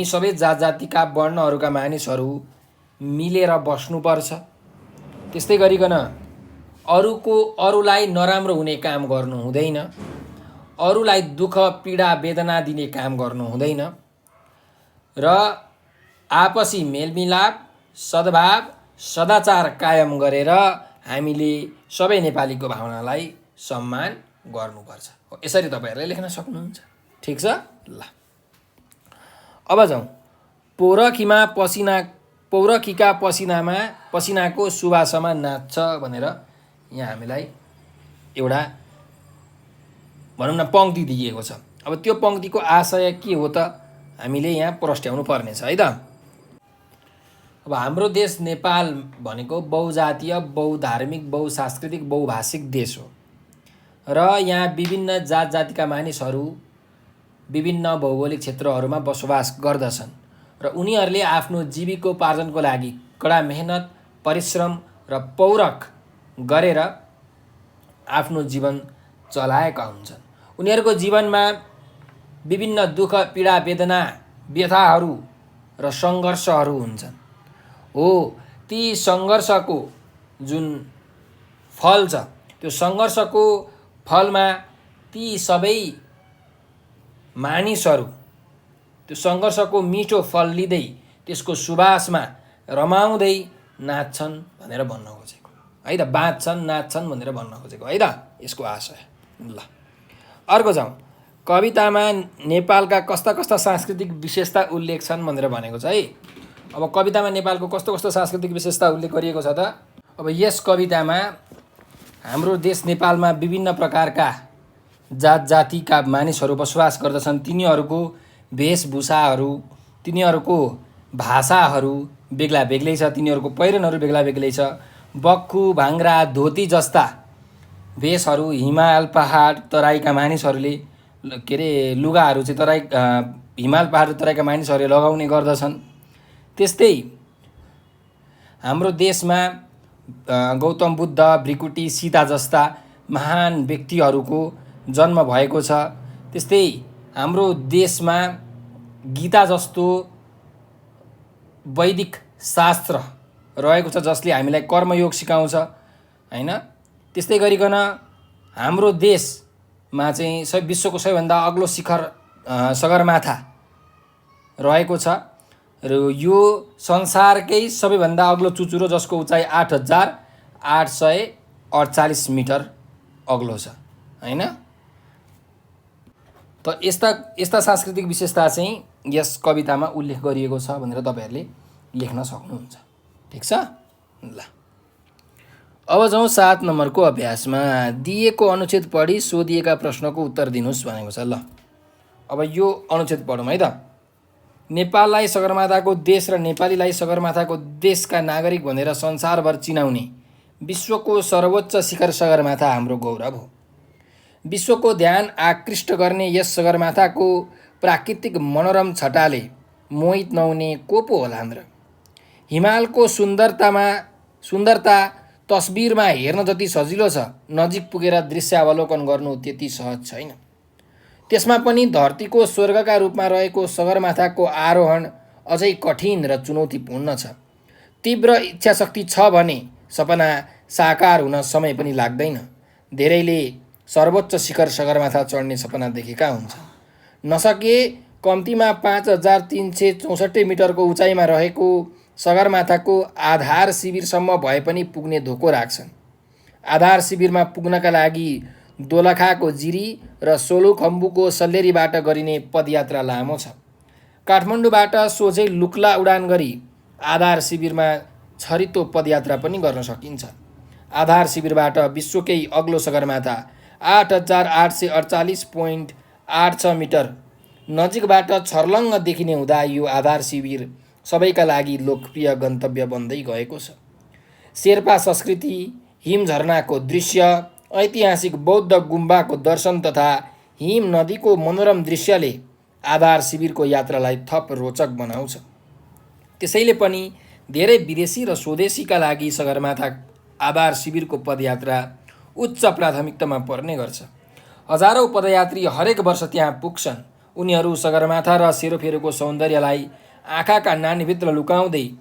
सबै जात जातिका वर्णहरूका मानिसहरू मिलेर बस्नुपर्छ। त्यस्तै गरिकन अरूलाई नराम्रो हुने काम गर्नु हुँदैन, अरूलाई दुःख पीडा वेदना दिने काम गर्नु हुँदैन र आपसी मेलमिलाप सद्भाव सदाचार कायम गरेर हामीले सबै नेपालीको भावनालाई सम्मान गर्नुपर्छ। यसरी तपाईँहरूले लेख्न सक्नुहुन्छ। ठिक छ। ल अब जाउँ पौरखीका पसिनाको सुवासमा नाच्छ भनेर यहाँ हामीलाई एउटा भनौँ न पङ्क्ति दिइएको छ। अब त्यो पङ्क्तिको आशय के हो त हामीले यहाँ प्रस्ट्याउनु पर्नेछ है त। अब हाम्रो देश नेपाल भनेको बहुजातीय बहुधार्मिक बहुसांस्कृतिक बहुभाषिक देश हो र यहाँ विभिन्न जात जातिका मानिसहरू विभिन्न भौगोलिक क्षेत्रहरूमा बसोबास गर्दछन् र उनीहरूले आफ्नो जीविकोपार्जनको लागि कडा मेहनत परिश्रम र पौरख गरेर आफ्नो जीवन चलाएका हुन्छन्। उनीहरूको जीवनमा विभिन्न दुःख पीडा वेदना व्यथाहरू र सङ्घर्षहरू हुन्छन्। हो, ती सङ्घर्षको जुन फल छ त्यो सङ्घर्षको फलमा ती सबै मानिसहरू त्यो सङ्घर्षको मिठो फल लिँदै त्यसको सुवासमा रमाउँदै नाच्छन् भनेर भन्न खोजेको है त। बाँच्छन् नाच्छन् भनेर भन्न खोजेको है त यसको आशय। ल अर्को जाउँ, कवितामा नेपालका कस्ता सांस्कृतिक विशेषता उल्लेख छन् भनेर भनेको छ है। अब कवितामा नेपालको कस्तो सांस्कृतिक विशेषता उल्लेख गरिएको छ त? अब यस कवितामा हाम्रो देश नेपालमा विभिन्न प्रकारका जात जातिका मानिसहरू बसोबास गर्दछन्। तिनीहरूको वेशभूषाहरू तिनीहरूको भाषाहरू बेग्ला बेग्लै छ, तिनीहरूको पहिरनहरू बेग्ला बेग्लै छ। बक्खु भाङ्रा धोती जस्ता भेषहरू हिमाल पहाड तराईका मानिसहरूले लुगाहरू चाहिँ हिमाल पहाड तराईका मानिसहरूले लगाउने गर्दछन्। त्यस्तै हाम्रो देशमा गौतम बुद्ध भृकुटी सीता जस्ता महान व्यक्तिहरूको जन्म भएको छ। त्यस्तै हाम्रो देशमा गीता जस्तो वैदिक शास्त्र रहेको छ जसले हामीलाई कर्मयोग सिकाउँछ हैन। त्यस्तै गरिकन हाम्रो देशमा चाहिँ विश्वको सबैभन्दा अग्लो शिखर सगरमाथा रहेको छ र यो संसारकै सबैभन्दा अग्लो चुचुरो जसको उचाइ 8848 मिटर अग्लो छ हैन। त यस्ता सांस्कृतिक विशेषता चाहिँ यस कवितामा उल्लेख गरिएको छ भनेर तपाईँहरूले लेख्न सक्नुहुन्छ। ठिक छ। ल अब जाउँ 7 नम्बरको अभ्यासमा। दिएको अनुच्छेद पढी सोधिएका प्रश्नको उत्तर दिनुहोस् भनेको छ। ल अब यो अनुच्छेद पढौँ है त। नेपाललाई सगरमाथाको देश र नेपालीलाई सगरमाथाको देशका नागरिक भनेर संसारभर चिनाउने विश्वको सर्वोच्च शिखर सगरमाथा हाम्रो गौरव हो। विश्वको ध्यान आकृष्ट गर्ने यस सगरमाथाको प्राकृतिक मनोरम छटाले मोहित नहुने को पो होलान् र। हिमालको सुन्दरता तस्बिरमा हेर्न जति सजिलो छ, नजिक पुगेर दृश्यावलोकन गर्नु त्यति सहज छैन। त्यसमा पनि धरतीको स्वर्गका रूपमा रहेको सगरमाथाको आरोहण अझै कठिन र चुनौतीपूर्ण छ। तीव्र इच्छाशक्ति छ भने सपना साकार हुन समय पनि लाग्दैन। धेरैले सर्वोच्च शिखर सगरमाथा चढ्ने सपना देखेका हुन्छन्। नसके कम्तीमा 5364 मिटरको उचाइमा रहेको सगरमाथाको आधार शिविरसम्म भए पनि पुग्ने धोको राख्छन्। आधार शिविरमा पुग्नका लागि दोलखाको जिरी र सोलुखम्बुको सल्लेरीबाट गरिने पदयात्रा लामो छ। काठमाडौँबाट सोझै लुक्ला उडान गरी आधार शिविरमा छरितो पदयात्रा पनि गर्न सकिन्छ। आधार शिविरबाट विश्वकै अग्लो सगरमाथा 8848.86 मिटर नजिकबाट छर्लङ्ग देखिने हुँदा यो आधार शिविर सबैका लागि लोकप्रिय गन्तव्य बन्दै गएको छ। शेर्पा संस्कृति, हिम झरनाको दृश्य, ऐतिहासिक बौद्ध गुम्बाको दर्शन तथा हिम नदीको मनोरम दृश्यले आधार शिविरको यात्रालाई थप रोचक बनाउँछ। त्यसैले पनि धेरै विदेशी र स्वदेशीका लागि सगरमाथा आधार शिविरको पदयात्रा उच्च प्राथमिकतामा पर्ने गर्छ। हजारौँ पदयात्री हरेक वर्ष त्यहाँ पुग्छन्। उनीहरू सगरमाथा र सेरोफेरोको सौन्दर्यलाई आँखाका नानीभित्र लुकाउँदै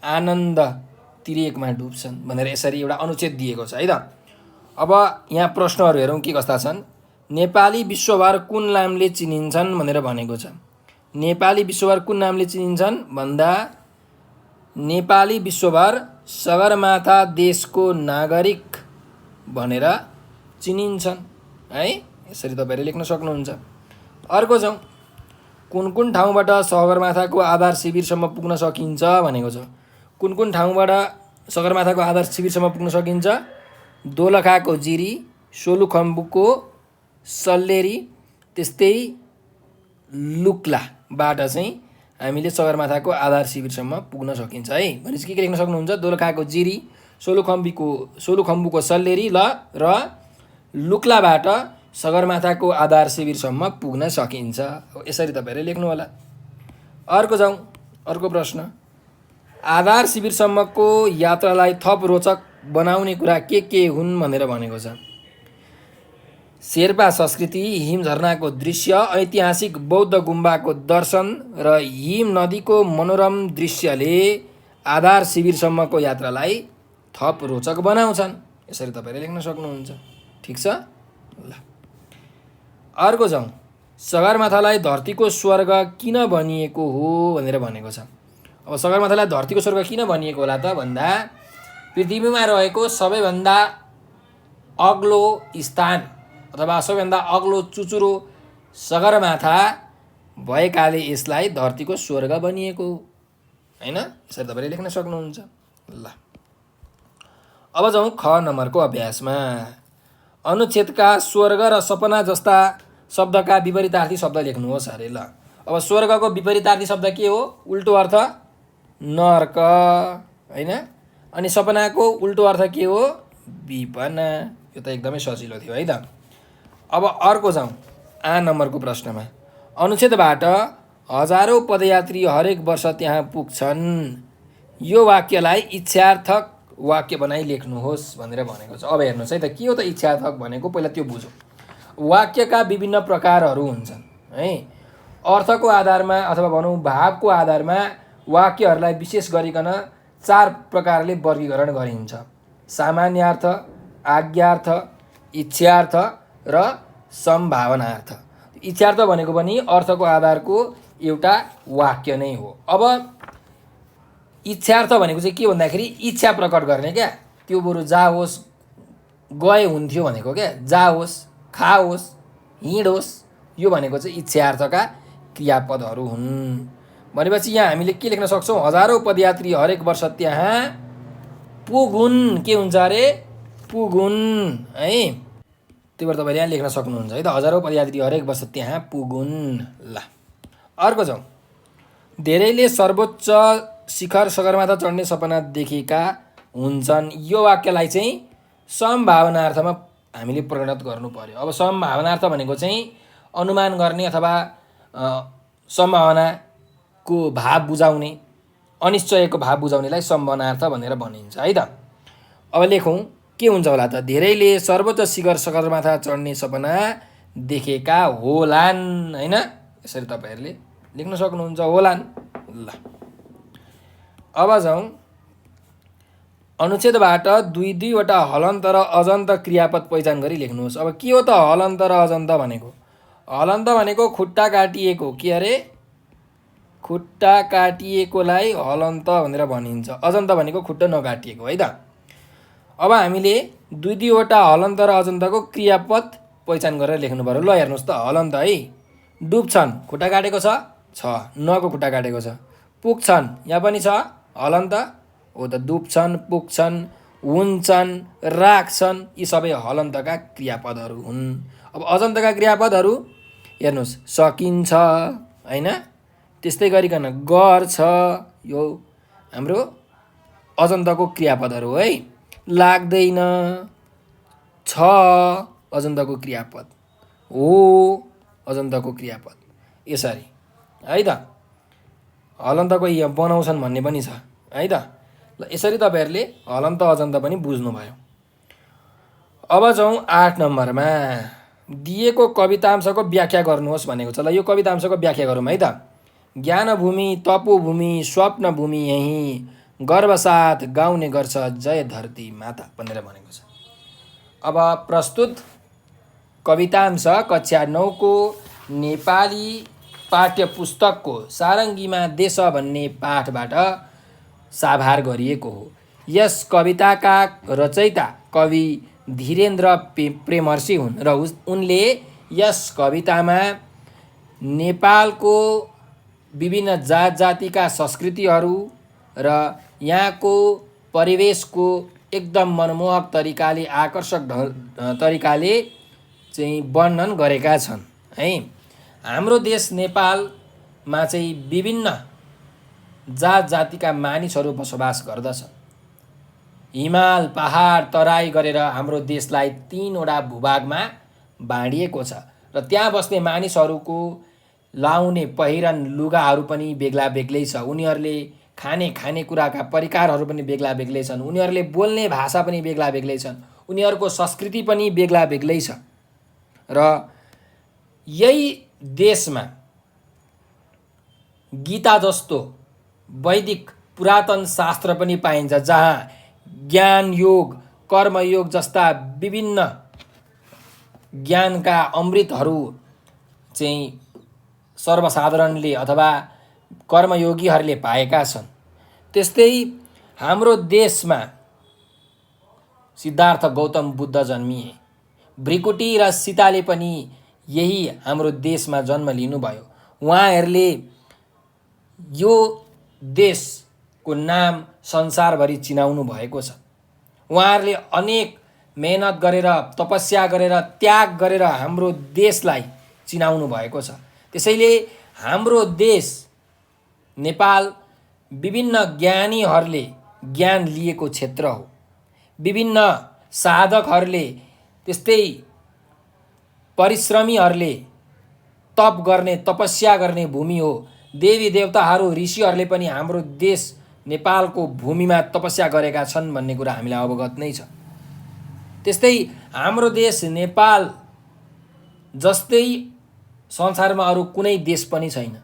आनन्द तिरेकमा डुब्छन् भनेर यसरी एउटा अनुच्छेद दिएको छ है त। अब यहाँ प्रश्नहरू हेरौँ के कस्ता छन्। नेपाली विश्वभर कुन नामले चिनिन्छन् भनेर भनेको छ। नेपाली विश्वभर कुन नामले चिनिन्छन् भन्दा नेपाली विश्वभर सगरमाथा देशको नागरिक भनेर चिनिन्छन् है। यसरी तपाईँले लेख्न सक्नुहुन्छ। अर्को छौँ, कुन कुन ठाउँबाट सगरमाथाको आधार शिविरसम्म पुग्न सकिन्छ भनेको छ। कुन कुन ठाउँबाट सगरमाथाको आधार शिविरसम्म पुग्न सकिन्छ? दोलखाको जिरी, सोलुखम्बुको सल्लेरी, त्यस्तै लुक्लाबाट चाहिँ हामीले सगरमाथाको आधार शिविरसम्म पुग्न सकिन्छ है। भनेपछि के लेख्न सक्नुहुन्छ? दोलखाको जिरी, सोलुखम्बुको सल्लेरी र लुक्लाबाट सगरमाथाको आधार शिविरसम्म पुग्न सकिन्छ। यसरी तपाईँहरूले लेख्नु होला। अर्को जाउँ, अर्को प्रश्न। आधार शिविरसम्मको यात्रालाई थप रोचक बनाउने कुरा के हुन् भनेर भनेको छ। शेर्पा संस्कृति, हिम झरनाको दृश्य, ऐतिहासिक बौद्ध गुम्बाको दर्शन र हिम नदीको मनोरम दृश्यले आधार शिविरसम्मको यात्रालाई थप रोचक बनाउँछन्। यसरी तपाईँले लेख्न सक्नुहुन्छ। ठिक छ ल। अर्को जाउँ, सगरमाथालाई धरतीको स्वर्ग किन भनिएको हो भनेर भनेको छ। अब सगरमाथालाई धरतीको स्वर्ग किन भनिएको होला त भन्दा पृथ्वीमा रहेको सबैभन्दा अग्लो स्थान अथवा सबैभन्दा अग्लो चुचुरो सगरमाथा भएकाले यसलाई धरतीको स्वर्ग भनिएको होइन। यसरी तपाईँले लेख्न सक्नुहुन्छ ल। अब जाउँ ख नम्बरको अभ्यासमा। अनुच्छेदका स्वर्ग र सपना जस्ता शब्दका विपरीतार्थी शब्द लेख्नुहोस् अरे ल। अब स्वर्गको विपरीतार्थी शब्द के हो? उल्टो अर्थ नर्क होइन। अनि सपनाको उल्टो अर्थ के हो? विपना। यो त एकदमै सजिलो थियो है त। अब अर्को जाउँ आ नम्बरको प्रश्नमा। अनुच्छेदबाट हजारौँ पदयात्री हरेक वर्ष त्यहाँ पुग्छन्। यो वाक्यलाई इच्छार्थक वाक्य बनाइ लेख्नुहोस् भनेर भनेको छ। अब हेर्नुहोस् है त, के हो त इच्छार्थक भनेको, पहिला त्यो बुझौँ। वाक्यका विभिन्न प्रकारहरू हुन्छन् है। अर्थको आधारमा अथवा भनौँ भावको आधारमा वाक्यहरूलाई विशेष गरिकन 4 प्रकारले वर्गीकरण गरिन्छ। सामान्यार्थ, आज्ञार्थ, इच्छार्थ र सम्भावनार्थ। इच्छार्थ भनेको पनि अर्थको आधारको एउटा वाक्य नै हो। अब इच्छार्थ भनेको चाहिँ के भन्दाखेरि इच्छा प्रकट गर्ने क्या। त्यो बरु जाओस्, गए हुन्थ्यो भनेको क्या। जाओस्, खाओस्, हिँडोस्, यो भनेको चाहिँ इच्छार्थका क्रियापदहरू हुन्। भनेपछि यहाँ हामीले के लेख्न सक्छौँ? हजारौँ पदयात्री हरेक वर्ष त्यहाँ पुगुन्। के हुन्छ अरे? पुगुन् है। त्यही भएर तपाईँले यहाँ लेख्न सक्नुहुन्छ है त। हजारौँ पदयात्री हरेक वर्ष त्यहाँ पुगुन् ल। अर्को जाउँ, धेरैले सर्वोच्च शिखर सगरमाथा चढ्ने सपना देखेका हुन्छन्। यो वाक्यलाई चाहिँ सम्भावनार्थमा हामीले परिणत गर्नु पर्यो। अब सम्भावनार्थ भनेको चाहिँ अनुमान गर्ने अथवा सम्भावनाको भाव बुझाउने, अनिश्चयको भाव बुझाउनेलाई सम्भावनार्थ भनेर भनिन्छ है त। अब लेखौँ के हुन्छ होला त। धेरैले सर्वोच्च शिखर सगरमाथा चढ्ने सपना देखेका होलान्, होइन? यसरी तपाईँहरूले लेख्न सक्नुहुन्छ, होलान्। ल अब जाउँ अनुच्छेदबाट दुईवटा हलन्त र अजन्त क्रियापद पहिचान गरी लेख्नुहोस्। अब के हो त हलन्त र अजन्त भनेको? हलन्त भनेको खुट्टा काटिएको, के अरे? खुट्टा काटिएकोलाई हलन्त भनेर भनिन्छ। अजन्त भनेको खुट्टा नकाटिएको है त। अब हामीले दुईवटा हलन्त र अजन्तको क्रियापद पहिचान गरेर लेख्नु पर्यो। ल हेर्नुहोस् त, हलन्त है, डुब्छन्, खुट्टा काटेको छ, नको खुट्टा काटेको छ। पुग्छन्, यहाँ पनि छ हलन्त हो त, डुब्छन्, पुग्छन्, हुन्छन्, राख्छन्, यी सबै हलन्तका क्रियापदहरू हुन्। अब अजन्तका क्रियापदहरू हेर्नुहोस्, सकिन्छ, होइन? त्यस्तै गरिकन गर्छ, यो हाम्रो अजन्तको क्रियापदहरू है। लाग्दैन, छ अजन्तको क्रियापद, हो अजन्तको क्रियापद, यसरी है त। हलन्तको यहाँ बनाउँछन् भन्ने पनि छ है त। ल यसरी तपाईँहरूले हलन्त अजन्त पनि बुझ्नुभयो। अब जाउँ 8 नम्बरमा, दिएको कवितांशको व्याख्या गर्नुहोस् भनेको छ। ल यो कवितांशको व्याख्या गरौँ है त। ज्ञानभूमि, तपोभूमि, स्वप्नभूमि यहीँ गर्वसाथ गाउने गर्छ जय धरती माता भनेर भनेको छ। अब प्रस्तुत कवितांश कक्षा 9 को नेपाली पाठ्य पुस्तकको सारङ्गीमा देश भन्ने पाठबाट साभार गरिएको हो। यस कविताका रचयिता कवि धीरेन्द्र प्रेमर्षि हुन् र उनले यस कवितामा नेपालको विभिन्न जात जातिका संस्कृतिहरू र यहाँको परिवेशको एकदम मनमोहक तरिकाले, आकर्षक तरिकाले चाहिँ वर्णन गरेका छन् है। हाम्रो देश नेपालमा चाहिँ विभिन्न जात जातिका मानिसहरू बसोबास गर्दछन्। हिमाल, पहाड, तराई गरेर हाम्रो देशलाई 3वटा भूभागमा बाँडिएको छ र त्यहाँ बस्ने मानिसहरूको लाउने पहिरन लुगाहरू पनि बेग्ला बेग्लै छ। उनीहरूले खाने खानेकुराका परिकारहरू पनि बेग्ला बेग्लै छन्। उनीहरूले बोल्ने भाषा पनि बेग्ला बेग्लै छन्। उनीहरूको संस्कृति पनि बेग्ला बेग्लै छ। र यही देशमा गीता जस्तो वैदिक पुरातन शास्त्र पनि पाइन्छ, जहाँ ज्ञान योग, कर्मयोग जस्ता विभिन्न ज्ञानका अमृतहरू चाहिँ सर्वसाधारणले अथवा कर्मयोगीहरूले पाएका छन्। त्यस्तै हाम्रो देशमा सिद्धार्थ गौतम बुद्ध जन्मिए, भृकुटी र सीताले पनि यही हाम्रो देशमा जन्म लिनुभयो। उहाँहरूले यो देशको नाम संसारभरि चिनाउनु भएको छ। उहाँहरूले अनेक मेहनत गरेर, तपस्या गरेर, त्याग गरेर हाम्रो देशलाई चिनाउनु भएको छ। त्यसैले हाम्रो देश नेपाल विभिन्न ज्ञानीहरूले ज्ञान लिएको क्षेत्र हो। विभिन्न साधकहरूले, त्यस्तै परिश्रमीहरूले तप गर्ने, तपस्या गर्ने भूमि हो। देवी देवताहरू, ऋषिहरूले पनि हाम्रो देश नेपालको भूमिमा तपस्या गरेका छन् भन्ने कुरा हामीलाई अवगत नै छ। त्यस्तै हाम्रो देश नेपाल जस्तै संसारमा अरू कुनै देश पनि छैन।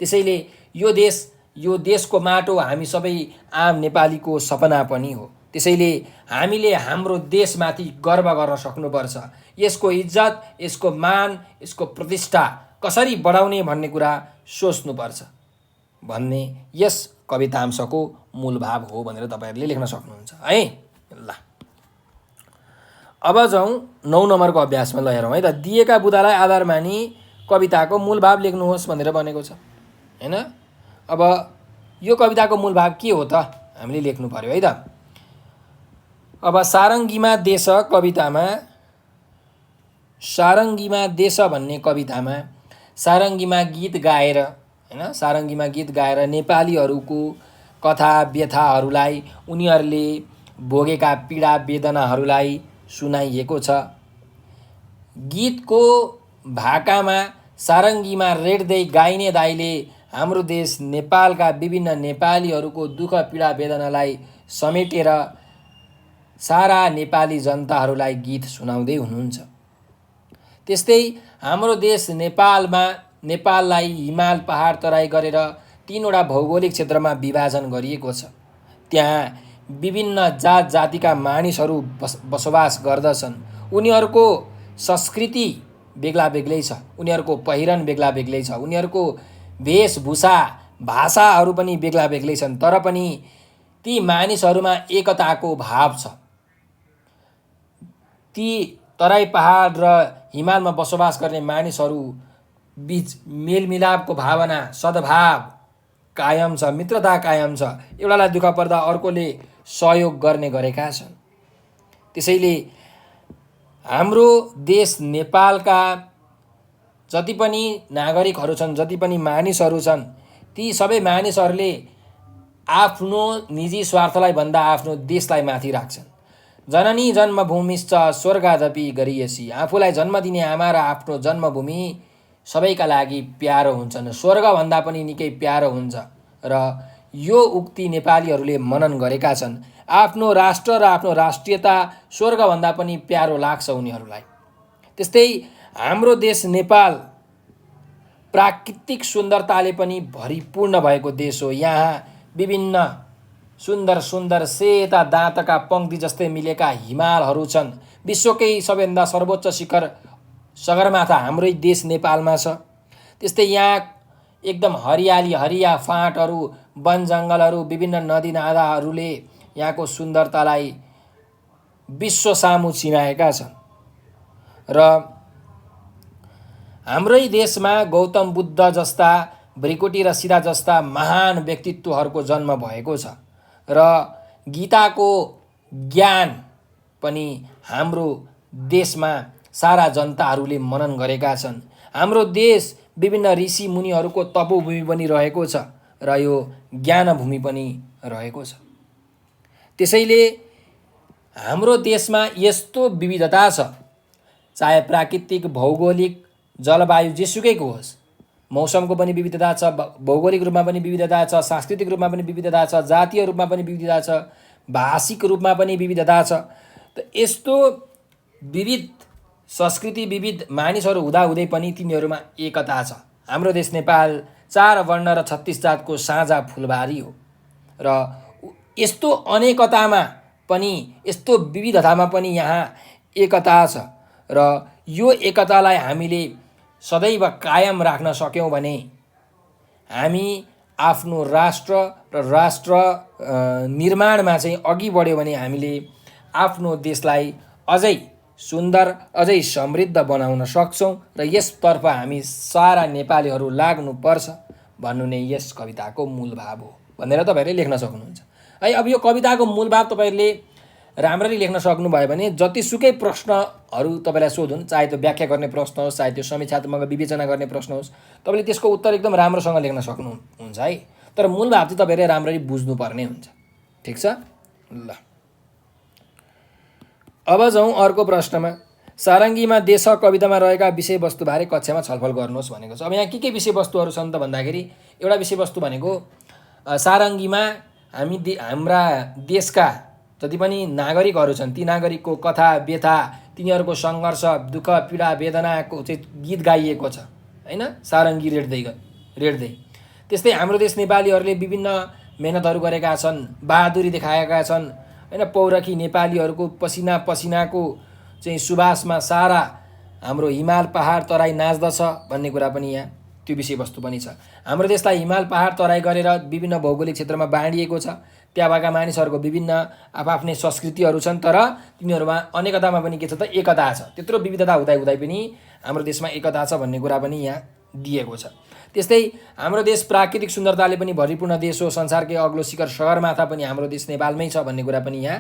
त्यसैले यो देशको माटो हामी सबै आम नेपालीको सपना पनि हो। त्यसैले हामीले हाम्रो देशमाथि गर्व गर्न सक्नुपर्छ। यसको इज्जत, यसको मान, यसको प्रतिष्ठा कसरी बढाउने भन्ने कुरा सोच्नुपर्छ भन्ने यस कवितांशको मूल भाव हो भनेर तपाईहरूले लेख्न सक्नुहुन्छ है। ल अब जाउँ 9 नम्बरको अभ्यासमा। ल हेरौँ है त। दिएका बुदालाई आधार मानी कविताको मूल भाव लेख्नुहोस् भनेर भनेको छ, हैन? अब यो कविताको मूल भाव के हो त हामीले लेख्नु पर्यो है त। अब सारङ्गीमा देश कवितामा, सारङ्गीमा देश भन्ने कवितामा सारङ्गीमा गीत गाएर हैन। सारङ्गीमा गीत गाएर नेपालीहरूको कथा व्यथाहरूलाई, उनीहरूले भोगेका पीडा वेदनाहरूलाई सुनाइएको छ। गीतको भाकामा सारङ्गीमा रेड्दै गाइने दाइले हाम्रो देश नेपालका विभिन्न नेपालीहरूको दुःख पीडा वेदनालाई समेटेर सारा नेपाली जनताहरूलाई गीत सुनाउँदै हुनुहुन्छ। त्यस्तै हाम्रो देश नेपाललाई हिमाल पहाड तराई गरेर 3वटा भौगोलिक क्षेत्रमा विभाजन गरिएको छ। त्यहाँ विभिन्न जात जातिका मानिसहरू बसोबास गर्दछन्। उनीहरूको संस्कृति बेग्ला बेग्लै छ, उनीहरूको पहिरन बेग्ला बेग्लै छ, उनीहरूको वेशभूषा भाषाहरू पनि बेग्ला बेग्लै छन्, तर पनि ती मानिसहरूमा एकताको भाव छ। ती तराई पहाड र हिमालमा बसोबास गर्ने मानिसहरू बीच मेलमिलापको भावना, सद्भाव कायम छ, मित्रता कायम छ। एउटालाई दुःख पर्दा अर्कोले सहयोग गर्ने गरेका छन्। त्यसैले हाम्रो देश नेपालका जति पनि नागरिकहरू छन्, जति पनि मानिसहरू छन्, ती सबै मानिसहरूले आफ्नो निजी स्वार्थलाई भन्दा आफ्नो देशलाई माथि राख्छन्। जननी जन्मभूमिश्च स्वर्गादपि गरियसी। आफूलाई जन्म दिने आमा र आफ्नो जन्मभूमि सबैका लागि प्यारो हुन्छन्, स्वर्गभन्दा पनि निकै प्यारो हुन्छ। र यो उक्ति नेपालीहरूले मनन गरेका छन्। आफ्नो राष्ट्र र आफ्नो राष्ट्रियता स्वर्गभन्दा पनि प्यारो लाग्छ उनीहरूलाई। त्यस्तै हाम्रो देश नेपाल प्राकृतिक सुन्दरताले पनि भरिपूर्ण भएको देश हो। यहाँ विभिन्न सुन्दर सुन्दर सेता दाँतका पङ्क्ति जस्तै मिलेका हिमालहरू छन्। विश्वकै सबैभन्दा सर्वोच्च शिखर सगरमाथा हाम्रै देश नेपालमा छ। त्यस्तै यहाँ एकदम हरियाली, हरिया फाँटहरू, वन जङ्गलहरू, विभिन्न नदी नालाहरूले यहाँको सुन्दरतालाई विश्व सामु चिनाएका छन्। र हाम्रै देशमा गौतम बुद्ध जस्ता, भृकुटी र सीता जस्ता महान व्यक्तित्वहरूको जन्म भएको छ। र गीताको ज्ञान पनि हाम्रो देशमा सारा जनताहरूले मनन गरेका छन्। हाम्रो देश विभिन्न ऋषि मुनिहरूको तपोभूमि पनि रहेको छ र यो ज्ञानभूमि पनि रहेको छ। त्यसैले हाम्रो देशमा यस्तो विविधता छ, चाहे प्राकृतिक, भौगोलिक, जलवायु जेसुकैको होस्, मौसमको पनि विविधता छ, भौगोलिक रूपमा पनि विविधता छ, सांस्कृतिक रूपमा पनि विविधता छ, जातीय रूपमा पनि विविधता छ, भाषिक रूपमा पनि विविधता छ। त यस्तो विविध संस्कृति, विविध मानिसहरू हुँदाहुँदै पनि तिनीहरूमा एकता छ। हाम्रो देश नेपाल 4 वर्ण र 36 जातको साझा फुलबारी हो। र यस्तो अनेकतामा पनि, यस्तो विविधतामा पनि यहाँ एकता छ। र यो एकतालाई हामीले सदैव कायम राख्न सक्यौँ भने हामी आफ्नो राष्ट्र र राष्ट्र निर्माणमा चाहिँ अघि बढ्यो भने हामीले आफ्नो देशलाई अझै सुन्दर, अझै समृद्ध बनाउन सक्छौँ। र यसतर्फ हामी सारा नेपालीहरू लाग्नुपर्छ भन्नु नै यस कविताको मूल भाव हो भनेर तपाईँहरूले लेख्न सक्नुहुन्छ है। अब यो कविताको मूल भाव तपाईँहरूले राम्ररी लेख्न सक्नुभयो भने जतिसुकै प्रश्नहरू तपाईँलाई सोधुन्, चाहे त्यो व्याख्या गर्ने प्रश्न होस्, चाहे त्यो समीक्षात्मक विवेचना गर्ने प्रश्न होस्, तपाईँले त्यसको उत्तर एकदम राम्रोसँग लेख्न सक्नुहुन्छ है। तर मूल भाव चाहिँ तपाईँहरूले राम्ररी बुझ्नुपर्ने हुन्छ। ठिक छ ल। अब जाउँ अर्को प्रश्नमा। सारङ्गीमा देश कवितामा रहेका विषयवस्तुबारे कक्षामा छलफल गर्नुहोस् भनेको छ। अब यहाँ के विषयवस्तुहरू छन् त भन्दाखेरि, एउटा विषयवस्तु भनेको सारङ्गीमा हाम्रा देशका जति पनि नागरिकहरू छन्, ती नागरिकको कथा व्यथा, तिनीहरूको सङ्घर्ष, दुःख पीडा वेदनाको चाहिँ गीत गाइएको छ हैन, सारङ्गी रेड्दै। त्यस्तै हाम्रो देश नेपालीहरूले विभिन्न मेहनतहरू गरेका छन्, बहादुरी देखाएका छन् हैन। पौरखी नेपालीहरूको पसिना पसिनाको चाहिँ सुबासमा सारा हाम्रो हिमाल पहाड तराई नाच्दछ भन्ने कुरा पनि यहाँ त्यो विषयवस्तु पनि छ। हाम्रो देशलाई हिमाल पहाड तराई गरेर विभिन्न भौगोलिक क्षेत्रमा बाँडिएको छ। त्यहाँ भएका मानिसहरूको विभिन्न आफ्नै संस्कृतिहरू छन्, तर तिनीहरूमा अनेकतामा पनि के छ त एकता छ। त्यत्रो विविधता हुँदाहुँदै पनि हाम्रो देशमा एकता छ भन्ने कुरा पनि यहाँ दिएको छ। त्यस्तै हाम्रो देश प्राकृतिक सुन्दरताले पनि भरिपूर्ण देश हो। संसारकै अग्लो शिखर सगरमाथा पनि हाम्रो देश नेपालमै छ भन्ने कुरा पनि यहाँ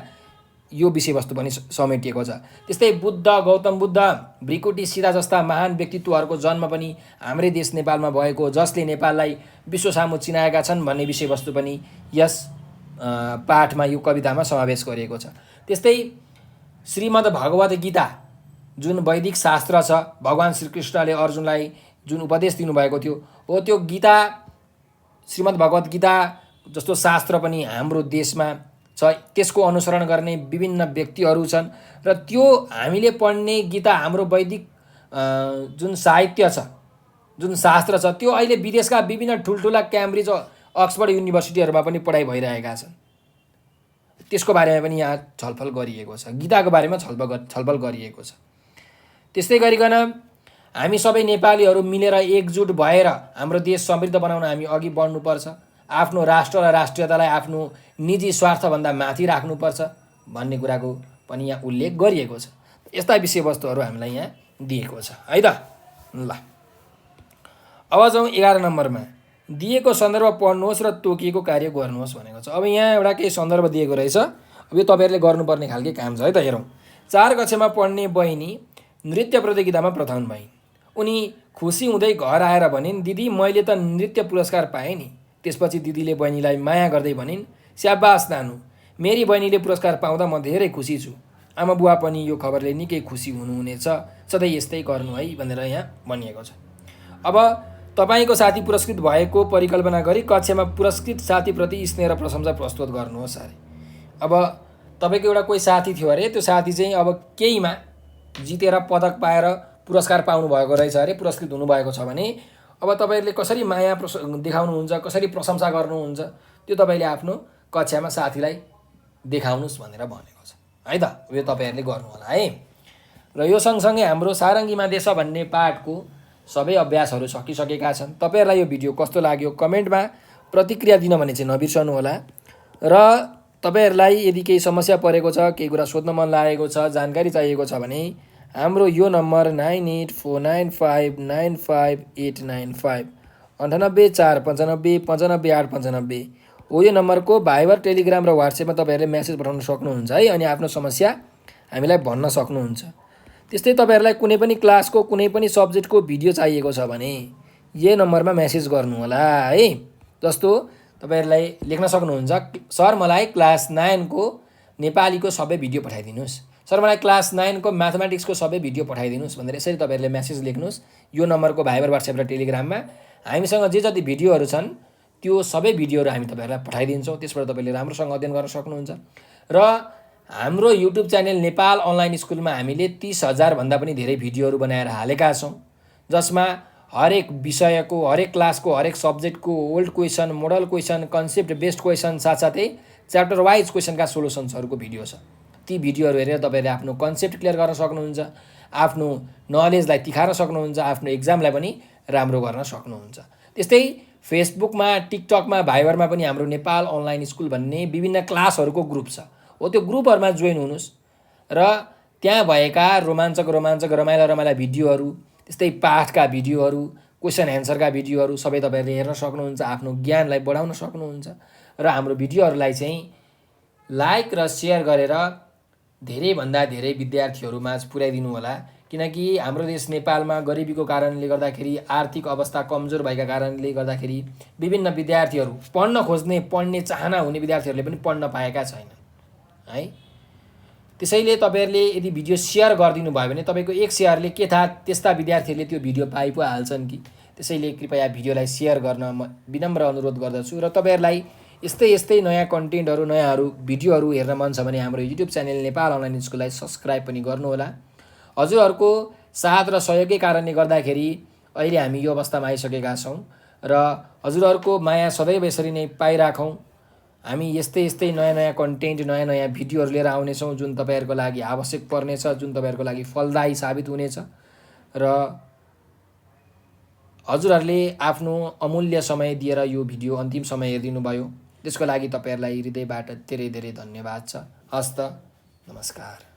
यो विषयवस्तु पनि समेटिएको छ। त्यस्तै गौतम बुद्ध, भ्रिकुटी सीता जस्ता महान व्यक्तित्वहरूको जन्म पनि हाम्रै देश नेपालमा भएको, जसले नेपाललाई विश्व सामु चिनाएका छन् भन्ने विषयवस्तु पनि यस पाठमा यो कवितामा समावेश गरिएको छ। त्यस्तै श्रीमद् भगवत गीता जुन वैदिक शास्त्र छ, भगवान श्रीकृष्णले अर्जुनलाई जुन उपदेश दिनुभएको थियो हो, त्यो गीता श्रीमद् भगवत गीता जस्तो शास्त्र पनि हाम्रो देशमा छ। त्यसको अनुसरण गर्ने विभिन्न व्यक्तिहरू छन् र त्यो हामीले पढ्ने गीता हाम्रो वैदिक जुन साहित्य छ, जुन शास्त्र छ, त्यो अहिले विदेशका विभिन्न ठुल्ठुला क्याम्ब्रिज अक्सफोर्ड युनिभर्सिटीहरूमा पनि पढाइ भइरहेका छन्। त्यसको बारेमा पनि यहाँ छलफल गरिएको छ, गीताको बारेमा छलफल गरिएको छ। त्यस्तै गरिकन हामी सबै नेपालीहरू मिलेर एकजुट भएर हाम्रो देश समृद्ध बनाउन हामी अघि बढ्नुपर्छ। आफ्नो राष्ट्र र राष्ट्रियतालाई आफ्नो निजी स्वार्थभन्दा माथि राख्नुपर्छ भन्ने कुराको पनि यहाँ उल्लेख गरिएको छ। यस्ता विषयवस्तुहरू हामीलाई यहाँ दिएको छ है त। ल अब जाउँ 11 नम्बरमा, दिएको सन्दर्भ पढ्नुहोस् र तोकिएको कार्य गर्नुहोस् भनेको छ। अब यहाँ एउटा केही सन्दर्भ दिएको रहेछ, अब यो तपाईँहरूले गर्नुपर्ने खालके काम छ है त। हेरौँ, 4 कक्षामा पढ्ने बहिनी नृत्य प्रतियोगितामा प्रथम भइन्। उनी खुसी हुँदै घर आएर भनिन्, दिदी मैले त नृत्य पुरस्कार पाएँ नि। त्यसपछि दिदीले बहिनीलाई माया गर्दै भनिन्, स्याबास नानु, मेरी बहिनीले पुरस्कार पाउँदा म धेरै खुसी छु। आमा बुवा पनि यो खबरले निकै खुसी हुनुहुनेछ, सधैँ यस्तै गर्नु है भनेर यहाँ भनिएको छ। अब तपाईँको साथी पुरस्कृत भएको परिकल्पना गरी कक्षामा पुरस्कृत साथीप्रति स्नेह र प्रशंसा प्रस्तुत गर्नुहोस् अरे। अब तपाईँको एउटा कोही साथी थियो अरे, त्यो साथी चाहिँ अब केहीमा जितेर पदक पाएर पुरस्कार पाउनु भएको रहेछ अरे, पुरस्कृत हुनुभएको छ भने अब तपाईँहरूले कसरी माया देखाउनुहुन्छ, कसरी प्रशंसा गर्नुहुन्छ, त्यो तपाईँले आफ्नो कक्षामा साथीलाई देखाउनुहोस् भनेर भनेको छ है त। यो तपाईँहरूले गर्नु होला है। र यो सँगसँगै हाम्रो सारङ्गीमा देश भन्ने पाठको सबै अभ्यासहरू सकिसकेका छन्। तपाईँहरूलाई यो भिडियो कस्तो लाग्यो कमेन्टमा प्रतिक्रिया दिन भने चाहिँ नबिर्सनु होला। र तपाईँहरूलाई यदि केही समस्या परेको छ, केही कुरा सोध्न मन लागेको छ, जानकारी चाहिएको छ भने हाम्रो यो नम्बर 9849595895 9845955895 हो। यो नम्बरको भाइबर, टेलिग्राम र व्हाट्सएपमा तपाईँहरूले मेसेज पठाउन सक्नुहुन्छ है, अनि आफ्नो समस्या हामीलाई भन्न सक्नुहुन्छ। त्यस्तै तपाईँहरूलाई कुनै पनि क्लासको कुनै पनि सब्जेक्टको भिडियो चाहिएको छ भने यही नम्बरमा मेसेज गर्नु होला है। जस्तो तपाईँहरूलाई लेख्न सक्नुहुन्छ, सर मलाई क्लास 9 को नेपालीको सबै भिडियो पठाइदिनुहोस्, सर मलाई क्लास 9 को म्याथमेटिक्सको सबै भिडियो पठाइदिनुहोस् भनेर यसरी तपाईँहरूले मेसेज लेख्नुहोस् यो नम्बरको भाइबर, व्हाट्सएप र टेलिग्राममा। हामीसँग जे जति भिडियोहरू छन् त्यो सबै भिडियोहरू हामी तपाईँहरूलाई पठाइदिन्छौँ। त्यसबाट तपाईँले राम्रोसँग अध्ययन गर्न सक्नुहुन्छ। र हाम्रो युट्युब च्यानल नेपाल अनलाइन स्कुलमा हामीले 30,000 भन्दा पनि धेरै भिडियोहरू बनाएर हालेका छौँ, जसमा हरेक विषयको, हरेक क्लासको, हरेक सब्जेक्टको old question, model question, concept based question, साथसाथै च्याप्टर वाइज क्वेसनका सोलुसन्सहरूको भिडियो छ। ती भिडियोहरू हेरेर तपाईँले आफ्नो कन्सेप्ट क्लियर गर्न सक्नुहुन्छ, आफ्नो नलेजलाई तिखार्न सक्नुहुन्छ, आफ्नो एक्जामलाई पनि राम्रो गर्न सक्नुहुन्छ। त्यस्तै फेसबुकमा, टिकटकमा, भाइबरमा पनि हाम्रो नेपाल अनलाइन स्कुल भन्ने विभिन्न क्लासहरूको ग्रुप छ हो। त्यो ग्रुपहरूमा जोइन हुनुहोस् र त्यहाँ भएका रोमाञ्चक रमाइला भिडियोहरू, त्यस्तै पाठका भिडियोहरू, क्वेसन एन्सरका भिडियोहरू सबै तपाईँहरूले हेर्न सक्नुहुन्छ, आफ्नो ज्ञानलाई बढाउन सक्नुहुन्छ। र हाम्रो भिडियोहरूलाई चाहिँ लाइक र सेयर गरेर धेरैभन्दा धेरै विद्यार्थीहरूमाझ पुर्याइदिनु होला, किनकि हाम्रो देश नेपालमा गरिबीको कारणले गर्दाखेरि, आर्थिक अवस्था कमजोर भएका कारणले गर्दाखेरि विभिन्न विद्यार्थीहरू पढ्ने चाहना हुने विद्यार्थीहरूले पनि पढ्न पाएका छैनन् है। त्यसैले तपाईँहरूले यदि भिडियो सेयर गरिदिनु भयो भने तपाईँको एक सेयरले के थाहा त्यस्ता विद्यार्थीहरूले त्यो भिडियो पाइ पो हाल्छन् कि। त्यसैले कृपया भिडियोलाई सेयर गर्न म विनम्र अनुरोध गर्दछु। र तपाईँहरूलाई यस्तै नयाँ कन्टेन्टहरू, नयाँ भिडियोहरू हेर्न मन छ भने हाम्रो युट्युब च्यानल नेपाल अनलाइन स्कुललाई सब्सक्राइब पनि गर्नुहोला। हजुरहरूको साथ र सहयोगकै कारणले गर्दाखेरि अहिले हामी यो अवस्थामा आइसकेका छौँ र हजुरहरूको माया सदैव यसरी नै पाइराखौँ। हामी यस्तै नयाँ कन्टेन्ट, नयाँ भिडियोहरू लिएर आउनेछौँ जुन तपाईँहरूको लागि आवश्यक पर्नेछ, जुन तपाईँहरूको लागि फलदायी साबित हुनेछ। र हजुरहरूले आफ्नो अमूल्य समय दिएर यो भिडियो अन्तिम समय हेरिदिनु भयो, त्यसको लागि तपाईँहरूलाई हृदयबाट धेरै धेरै धन्यवाद छ। हस्त, नमस्कार।